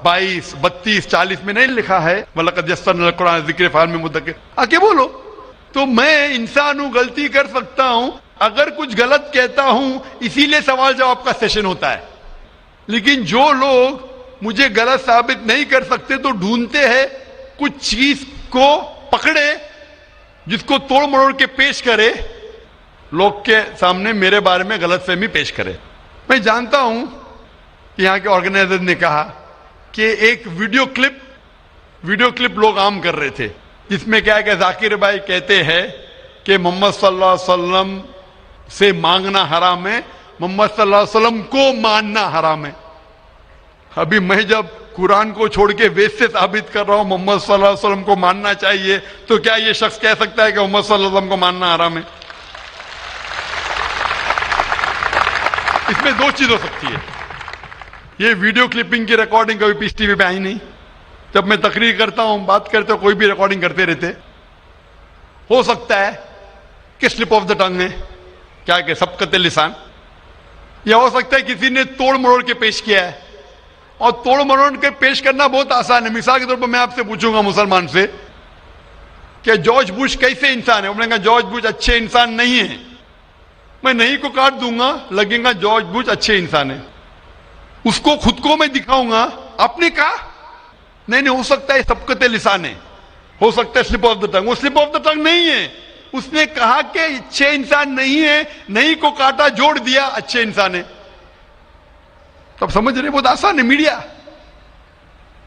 22, 32, 40 میں نہیں لکھا ہے وَلَقَدْ يَسَّرْنَا الْقُرْآنَ لِلذِّكْرِ فَهَلْ مِن مُدَّكِرٍ, آ کے بولو. تو میں انسان ہوں, غلطی کر سکتا ہوں. اگر کچھ غلط کہتا ہوں اسی لیے سوال جواب کا سیشن ہوتا ہے. لیکن جو لوگ مجھے غلط ثابت نہیں کر سکتے تو ڈھونڈتے ہیں کچھ چیز کو پکڑے جس کو توڑ مروڑ کے پیش کرے, لوگ کے سامنے میرے بارے میں غلط فہمی پیش کرے. میں جانتا ہوں کہ یہاں کے آرگنائزر نے کہا کہ ایک ویڈیو کلپ لوگ عام کر رہے تھے جس میں کیا ہے کہ ذاکر بھائی کہتے ہیں کہ محمد صلی اللہ علیہ وسلم سے مانگنا حرام ہے, محمد صلی اللہ علیہ وسلم کو ماننا حرام ہے. ابھی میں جب قرآن کو چھوڑ کے ویسٹ سے ثابت کر رہا ہوں محمد صلی اللہ علیہ وسلم کو ماننا چاہیے, تو کیا یہ شخص کہہ سکتا ہے کہ محمد صلی اللہ علیہ وسلم کو ماننا حرام ہے؟ اس میں دو چیز ہو سکتی ہے. یہ ویڈیو کلپنگ کی ریکارڈنگ کبھی پیس ٹی وی پہ آئی نہیں. جب میں تقریر کرتا ہوں, بات کرتے ہوں, کوئی بھی ریکارڈنگ کرتے رہتے. ہو سکتا ہے کہ سلپ آف دا ٹنگ ہے, کیا کہ سبقت لسان, یا ہو سکتا ہے کسی نے توڑ مروڑ کے پیش کیا ہے. اور توڑ مروڑ کے پیش کرنا بہت آسان ہے. مثال کے طور پر میں آپ سے پوچھوں گا مسلمان سے کہ جارج بش کیسے انسان ہے, انہوں نے کہا جارج بش اچھے انسان نہیں ہے. میں نہیں کو کاٹ دوں گا, لگے گا جارج بش اچھے انسان ہے. اس کو خود کو میں دکھاؤں گا, آپ نے کہا نہیں, ہو سکتا ہے سبقت لسان ہے, ہو سکتا ہے سلپ آف دا ٹنگ. وہ سلپ آف دا ٹنگ نہیں ہے. اس نے کہا کہ اچھے انسان نہیں ہے, نہیں کو کاٹا, جوڑ دیا اچھے انسان ہے. تو اب سمجھ رہے, بہت آسان ہے. میڈیا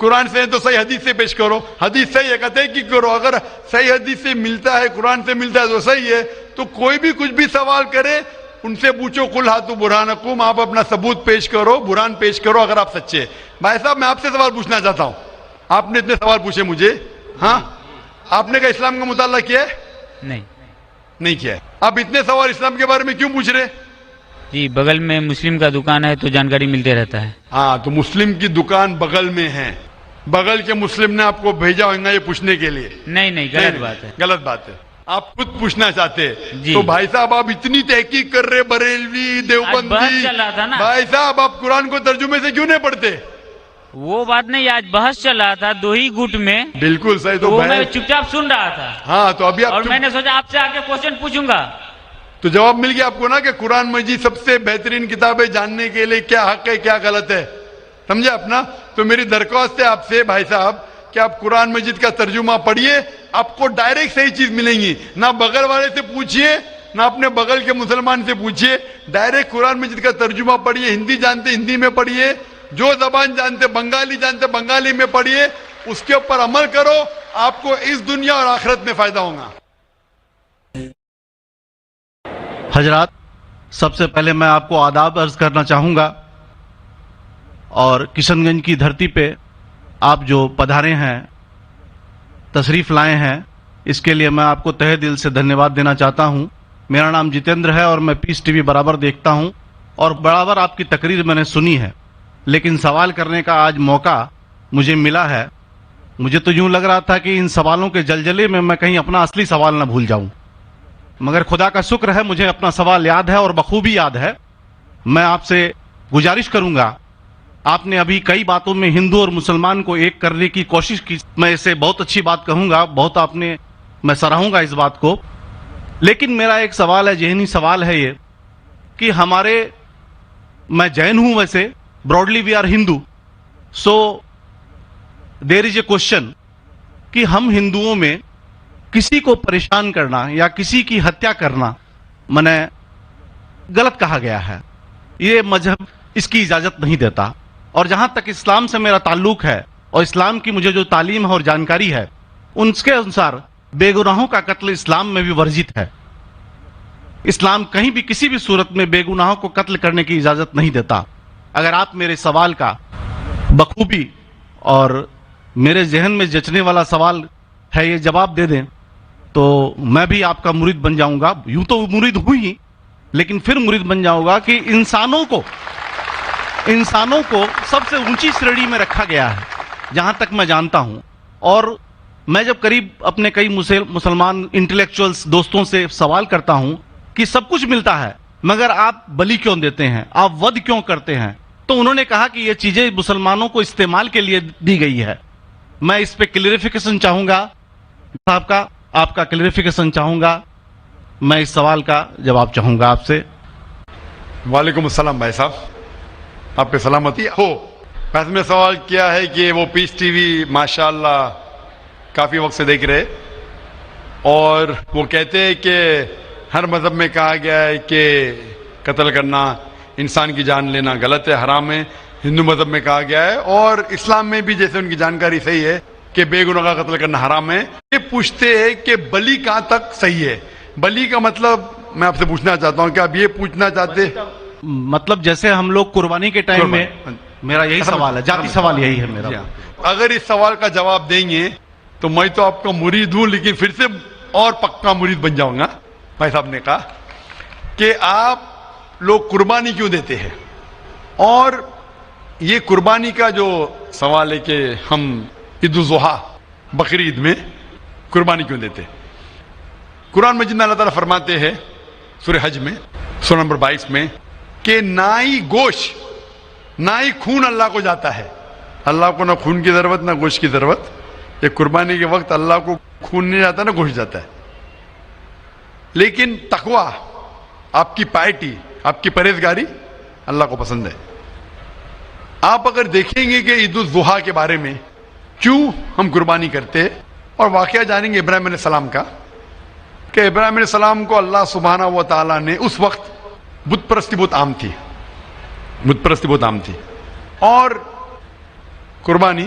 قرآن سے تو صحیح حدیث سے پیش کرو, حدیث صحیح ہے کہتے ہیں کہ کرو, اگر صحیح حدیث سے ملتا ہے, قرآن سے ملتا ہے تو صحیح ہے. تو کوئی بھی کچھ بھی سوال کرے ان سے پوچھو, قل ہاتو برہانکم, آپ اپنا ثبوت پیش کرو, برہان پیش کرو اگر آپ سچے. بھائی صاحب میں آپ سے سوال پوچھنا چاہتا ہوں, آپ نے اتنے سوال پوچھے مجھے, ہاں آپ نے کہا اسلام کا مطالعہ کیا ہے؟ نہیں کیا ہے. آپ اتنے سوال اسلام کے بارے میں کیوں پوچھ رہے؟ جی بغل میں مسلم کا دکان ہے تو جانکاری ملتے رہتا ہے. ہاں تو مسلم کی دکان بغل میں ہے, بغل کے مسلم نے آپ کو بھیجا ہوگا یہ پوچھنے کے لیے؟ نہیں غلط بات ہے. غلط بات ہے, آپ خود پوچھنا چاہتے. جی. تو بھائی صاحب آپ اتنی تحقیق کر رہے, بریلوی دیوبندی, بحث چل رہا تھا نا. بھائی صاحب آپ قرآن کو ترجمے سے کیوں نہیں پڑھتے؟ وہ بات نہیں, آج بحث چل رہا تھا 2 ہی گٹ میں, بالکل صحیح. تو وہ میں چپ چاپ سن رہا تھا. ہاں تو ابھی اور میں نے سوچا آپ سے آ کے کوشچن پوچھوں گا, تو جواب مل گیا آپ کو نا کہ قرآن مجید سب سے بہترین کتاب ہے جاننے کے لیے کیا حق ہے کیا غلط ہے, سمجھے اپنا. تو میری درخواست ہے آپ سے بھائی صاحب کہ آپ قرآن مجید کا ترجمہ پڑھیے, آپ کو ڈائریکٹ صحیح چیز ملیں گی. نہ بغل والے سے پوچھیے نہ اپنے بغل کے مسلمان سے پوچھیے, ڈائریکٹ قرآن مجید کا ترجمہ پڑھیے. ہندی جانتے ہندی میں پڑھیے, جو زبان جانتے بنگالی جانتے بنگالی میں پڑھیے, اس کے اوپر عمل کرو, آپ کو اس دنیا اور آخرت میں فائدہ ہوگا. حضرات, سب سے پہلے میں آپ کو آداب عرض کرنا چاہوں گا, اور کشن گنج کی دھرتی پہ آپ جو پدھارے ہیں, تشریف لائے ہیں, اس کے لیے میں آپ کو تہہ دل سے دھنیہ واد دینا چاہتا ہوں. میرا نام جتیندر ہے اور میں پیس ٹی وی برابر دیکھتا ہوں اور برابر آپ کی تقریر میں نے سنی ہے, لیکن سوال کرنے کا آج موقع مجھے ملا ہے. مجھے تو یوں لگ رہا تھا کہ ان سوالوں کے جلجلے میں کہیں اپنا اصلی سوال نہ بھول جاؤں, مگر خدا کا شکر ہے مجھے اپنا سوال یاد ہے اور بخوبی یاد ہے. میں آپ سے گزارش کروں گا, آپ نے ابھی کئی باتوں میں ہندو اور مسلمان کو ایک کرنے کی کوشش کی, میں اسے بہت اچھی بات کہوں گا, بہت آپ نے, میں سراہوں گا اس بات کو. لیکن میرا ایک سوال ہے, ذہنی سوال ہے یہ کہ ہمارے, میں جین ہوں ویسے, broadly we are Hindu, so there is a question کہ ہم ہندوؤں میں کسی کو پریشان کرنا یا کسی کی ہتیا کرنا میں غلط کہا گیا ہے. یہ مذہب اس کی اجازت نہیں دیتا, اور جہاں تک اسلام سے میرا تعلق ہے اور اسلام کی مجھے جو تعلیم ہے اور جانکاری ہے, ان کے انسار بے گناہوں کا قتل اسلام میں بھی ورجت ہے. اسلام کہیں بھی کسی بھی صورت میں بے گناہوں کو قتل کرنے کی اجازت نہیں دیتا. اگر آپ میرے سوال کا بخوبی اور میرے ذہن میں جچنے والا سوال ہے یہ جواب دے دیں تو میں بھی آپ کا مرید بن جاؤں گا. یوں تو مرید ہوں ہی, لیکن پھر مرید بن جاؤں گا کہ انسانوں کو سب سے اونچی شریڑی میں رکھا گیا ہے جہاں تک میں جانتا ہوں. اور میں جب قریب اپنے کئی مسلمان انٹلیکچوئلز دوستوں سے سوال کرتا ہوں کہ سب کچھ ملتا ہے مگر آپ بلی کیوں دیتے ہیں, آپ ود کیوں کرتے ہیں, تو انہوں نے کہا کہ یہ چیزیں مسلمانوں کو استعمال کے لیے دی گئی ہے. میں اس پہ کلیریفیکیشن چاہوں گا صاحب کا, آپ کا کلیریفیکیشن چاہوں گا. میں اس سوال کا جواب چاہوں گا آپ سے. وعلیکم السلام بھائی صاحب, آپ پہ سلامتی ہو. بس میں سوال کیا ہے کہ وہ پیس ٹی وی ماشاءاللہ کافی وقت سے دیکھ رہے, اور وہ کہتے ہیں کہ ہر مذہب میں کہا گیا ہے کہ قتل کرنا, انسان کی جان لینا غلط ہے, حرام ہے. ہندو مذہب میں کہا گیا ہے اور اسلام میں بھی جیسے ان کی جانکاری صحیح ہے کہ بے گناہ کا قتل کرنا حرام ہے. یہ پوچھتے ہیں کہ بلی کہاں تک صحیح ہے. بلی کا مطلب میں آپ سے پوچھنا چاہتا ہوں کہ آپ یہ پوچھنا چاہتے, مطلب جیسے ہم لوگ قربانی کے ٹائم میں, میرا یہی سوال ہے, ذاتی سوال یہی ہے میرا. اگر اس سوال کا جواب دیں گے تو میں تو آپ کا مرید ہوں, لیکن پھر سے اور پکا مرید بن جاؤں گا. بھائی صاحب نے کہا کہ آپ لوگ قربانی کیوں دیتے ہیں, اور یہ قربانی کا جو سوال ہے کہ ہم عید الاضحیٰ بقرعید میں قربانی کیوں دیتے. قرآن مجید میں اللہ تعالیٰ فرماتے ہیں سورہ حج میں سورہ نمبر 22 میں کہ نہ ہی گوشت نہ ہی خون اللہ کو جاتا ہے. اللہ کو نہ خون کی ضرورت نہ گوشت کی ضرورت. یہ قربانی کے وقت اللہ کو خون نہیں جاتا نہ گوشت جاتا ہے. لیکن تقویٰ, آپ کی پائٹی, آپ کی پرہیزگاری اللہ کو پسند ہے. آپ اگر دیکھیں گے کہ عید الاضحیٰ کے بارے میں کیوں ہم قربانی کرتے, اور واقعہ جانیں گے ابراہیم علیہ السلام کا کہ ابراہیم علیہ السلام کو اللہ سبحانہ و تعالیٰ نے, اس وقت بت پرستی بہت عام تھی, اور قربانی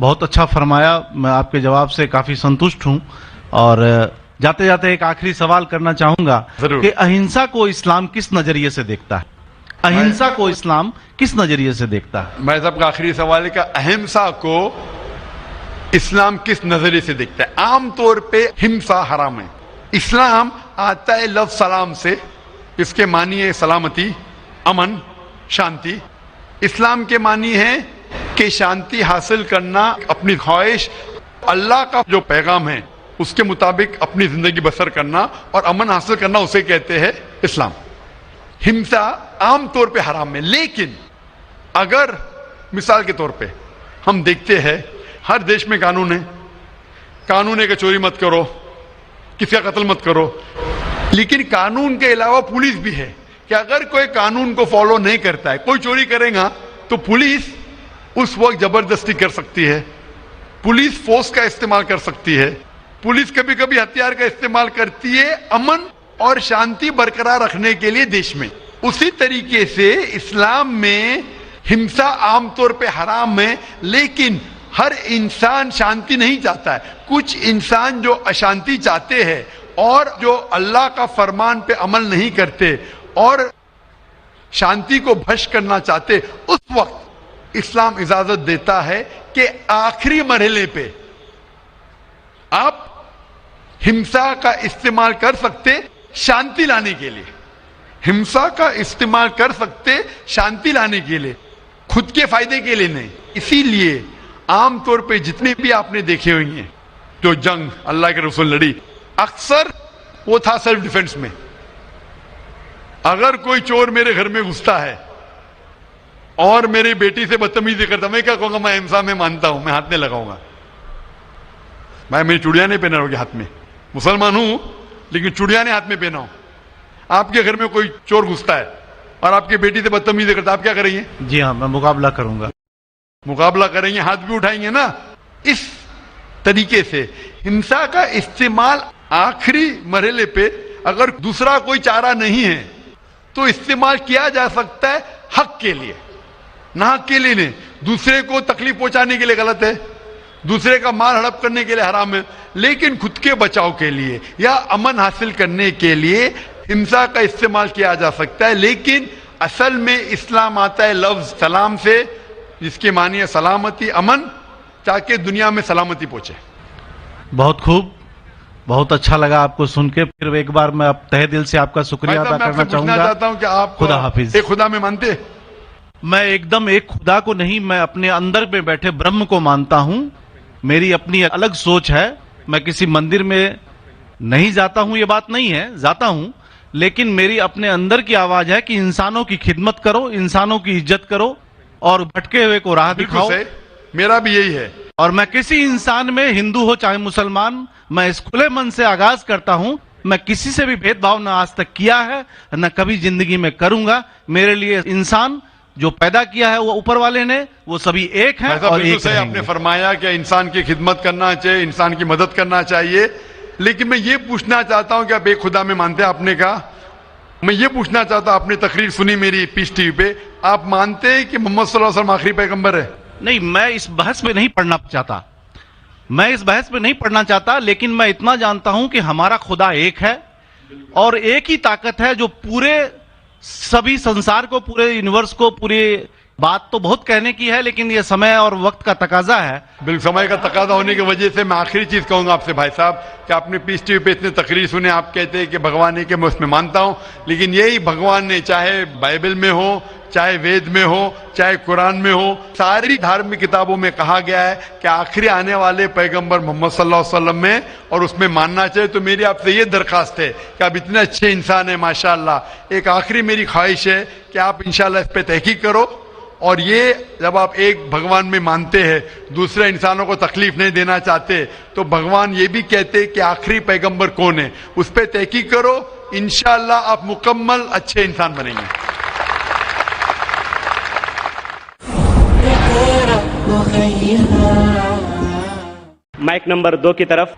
بہت اچھا فرمایا. میں آپ کے جواب سے کافی سنتشٹ ہوں. اور جاتے جاتے ایک آخری سوال کرنا چاہوں گا ضرور. کہ اہنسا کو اسلام کس نظریے سے دیکھتا ہے؟ اہنسا کو اسلام کس نظریے سے دیکھتا ہے؟ بھائی صاحب کا آخری سوال ہے کہ اہمسا کو اسلام کس نظریے سے دیکھتا ہے. عام طور پہ ہمسا حرام ہے. اسلام آتا ہے لفظ سلام سے. اس کے معنی ہے سلامتی, امن, شانتی. اسلام کے معنی ہے کہ شانتی حاصل کرنا, اپنی خواہش, اللہ کا جو پیغام ہے اس کے مطابق اپنی زندگی بسر کرنا اور امن حاصل کرنا, اسے کہتے ہیں اسلام. ہمسا عام طور پہ حرام ہے. لیکن اگر مثال کے طور پہ ہم دیکھتے ہیں ہر دیش میں قانون ہے. قانون ہے کہ چوری مت کرو, کسی کا قتل مت کرو. لیکن قانون کے علاوہ پولیس بھی ہے کہ اگر کوئی قانون کو فالو نہیں کرتا ہے, کوئی چوری کرے گا تو پولیس اس وقت زبردستی کر سکتی ہے, پولیس فورس کا استعمال کر سکتی ہے, پولیس کبھی کبھی ہتھیار کا استعمال کرتی ہے امن اور شانتی برقرار رکھنے کے لیے دیش میں. اسی طریقے سے اسلام میں ہمسا عام طور پہ حرام ہے. لیکن ہر انسان شانتی نہیں چاہتا ہے. کچھ انسان جو اشانتی چاہتے ہیں اور جو اللہ کا فرمان پہ عمل نہیں کرتے اور شانتی کو بھش کرنا چاہتے, اس وقت اسلام اجازت دیتا ہے کہ آخری مرحلے پہ آپ ہمسا کا استعمال کر سکتے شانتی لانے کے لیے. ہمسا کا استعمال کر سکتے شانتی لانے کے لیے, خود کے فائدے کے لیے نہیں. اسی لیے عام طور پہ جتنے بھی آپ نے دیکھے ہوئے ہیں جو جنگ اللہ کے رسول لڑی, اکثر وہ تھا سیلف ڈیفنس میں. اگر کوئی چور میرے گھر میں گھستا ہے اور میری بیٹی سے بدتمیزی کرتا, میں کیا کہوں گا, میں ہمسا میں مانتا ہوں, میں ہاتھ نہیں لگاؤں گا. میں میری چوڑیاں نہیں پہنا ہوگی ہاتھ میں, مسلمان ہوں لیکن چوڑیاں نہیں ہاتھ میں پہنا ہوں. آپ کے گھر میں کوئی چور گھستا ہے اور آپ کی بیٹی سے بدتمیزی کرتا, آپ کیا کریں گے؟ جی ہاں, میں مقابلہ کروں گا. مقابلہ کریں گے, ہاتھ بھی اٹھائیں گے نا. اس طریقے سے ہمسا کا استعمال آخری مرحلے پہ اگر دوسرا کوئی چارہ نہیں ہے تو استعمال کیا جا سکتا ہے حق کے لیے, نہ حق کے لیے نہیں. دوسرے کو تکلیف پہنچانے کے لیے غلط ہے, دوسرے کا مال ہڑپ کرنے کے لیے حرام ہے. لیکن خود کے بچاؤ کے لیے یا امن حاصل کرنے کے لیے ہمسا کا استعمال کیا جا سکتا ہے. لیکن اصل میں اسلام آتا ہے لفظ سلام سے, جس کے معنی ہے سلامتی, امن, تاکہ دنیا میں سلامتی پہنچے. بہت خوب, بہت اچھا لگا آپ کو سن کے. پھر ایک بار میں تہ دل سے آپ کا شکریہ ادا کرنا چاہوں گا. چاہتا ہوں کہ آپ خدا حافظ. ایک خدا میں مانتے؟ میں ایک دم ایک خدا کو نہیں, میں اپنے اندر میں بیٹھے برہم کو مانتا ہوں. میری اپنی الگ سوچ ہے. میں کسی مندر میں نہیں جاتا ہوں, یہ بات نہیں ہے, جاتا ہوں, لیکن میری اپنے اندر کی آواز ہے کہ انسانوں کی خدمت کرو, انسانوں کی عزت کرو اور بھٹکے ہوئے کو راہ دکھاؤ. میرا بھی یہی ہے. اور میں کسی انسان میں, ہندو ہو چاہے مسلمان, میں اس کھلے من سے آغاز کرتا ہوں. میں کسی سے بھی بھید بھاؤ نہ آج تک کیا ہے, نہ کبھی زندگی میں کروں گا. میرے لیے انسان جو پیدا کیا ہے وہ اوپر والے نے, وہ سبھی ایک ہیں اور ایک رہیں گے. آپ نے فرمایا کہ انسان کی خدمت کرنا چاہیے, انسان کی مدد کرنا چاہیے. لیکن میں یہ پوچھنا چاہتا ہوں کہ آپ ایک خدا میں مانتے ہیں, آپ نے کہا. میں یہ پوچھنا چاہتا ہوں, آپ نے تقریر سنی میری پیس ٹی وی پہ, آپ مانتے ہیں کہ محمد صلی اللہ علیہ وسلم آخری پیغمبر ہے؟ نہیں, میں اس بحث میں نہیں پڑھنا چاہتا, میں اس بحث میں نہیں پڑھنا چاہتا. لیکن میں اتنا جانتا ہوں کہ ہمارا خدا ایک ہے اور ایک ہی طاقت ہے جو پورے سبھی سنسار کو, پورے یونیورس کو, پوری بات تو بہت کہنے کی ہے لیکن یہ سمے اور وقت کا تقاضا ہے. بالکل سمے کا تقاضا ہونے کی وجہ سے میں آخری چیز کہوں گا آپ سے بھائی صاحب کہ آپ نے پیس ٹی وی پہ اتنے تقریر سنے, آپ کہتے ہیں کہ بھگوان ہے, کہ میں اس میں مانتا ہوں. لیکن یہی بھگوان نے, چاہے بائبل میں ہو, چاہے وید میں ہو, چاہے قرآن میں ہو, ساری دھارمک کتابوں میں کہا گیا ہے کہ آخری آنے والے پیغمبر محمد صلی اللہ علیہ وسلم میں, اور اس میں ماننا چاہیے. تو میری آپ سے یہ درخواست ہے کہ آپ اتنے اچھے انسان ہیں ماشاءاللہ, ایک آخری میری خواہش ہے کہ آپ انشاءاللہ اس پہ تحقیق کرو. اور یہ جب آپ ایک بھگوان میں مانتے ہیں, دوسرے انسانوں کو تکلیف نہیں دینا چاہتے, تو بھگوان یہ بھی کہتے کہ آخری پیغمبر کون ہے, اس پہ تحقیق کرو. انشاءاللہ آپ مکمل اچھے انسان بنیں گے. مائک نمبر 2 کی طرف,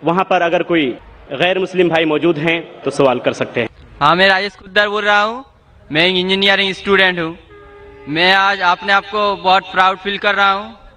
وہاں پر اگر کوئی غیر مسلم بھائی موجود ہیں تو سوال کر سکتے ہیں. ہاں, میں راجیش کدر بول رہا ہوں. میں ایک انجینئرنگ اسٹوڈنٹ ہوں. میں آج اپنے آپ کو بہت پراؤڈ فیل کر رہا ہوں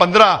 15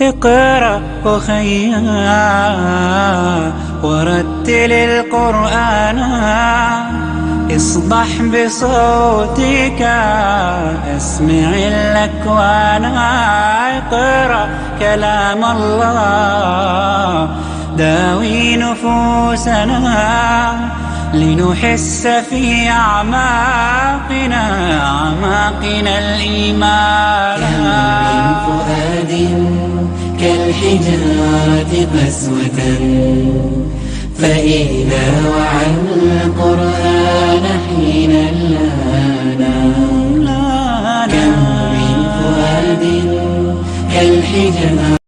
اقرأ أخيا ورتل القرآن اصبح بصوتك اسمع الأكوان. اقرأ كلام الله داوي نفوسنا لنحس في أعماقنا الإيمان. كم من فؤاد كالحجارة قسوة فإذا وعى القرآن حين لانا. كم من فؤاد كالحجارة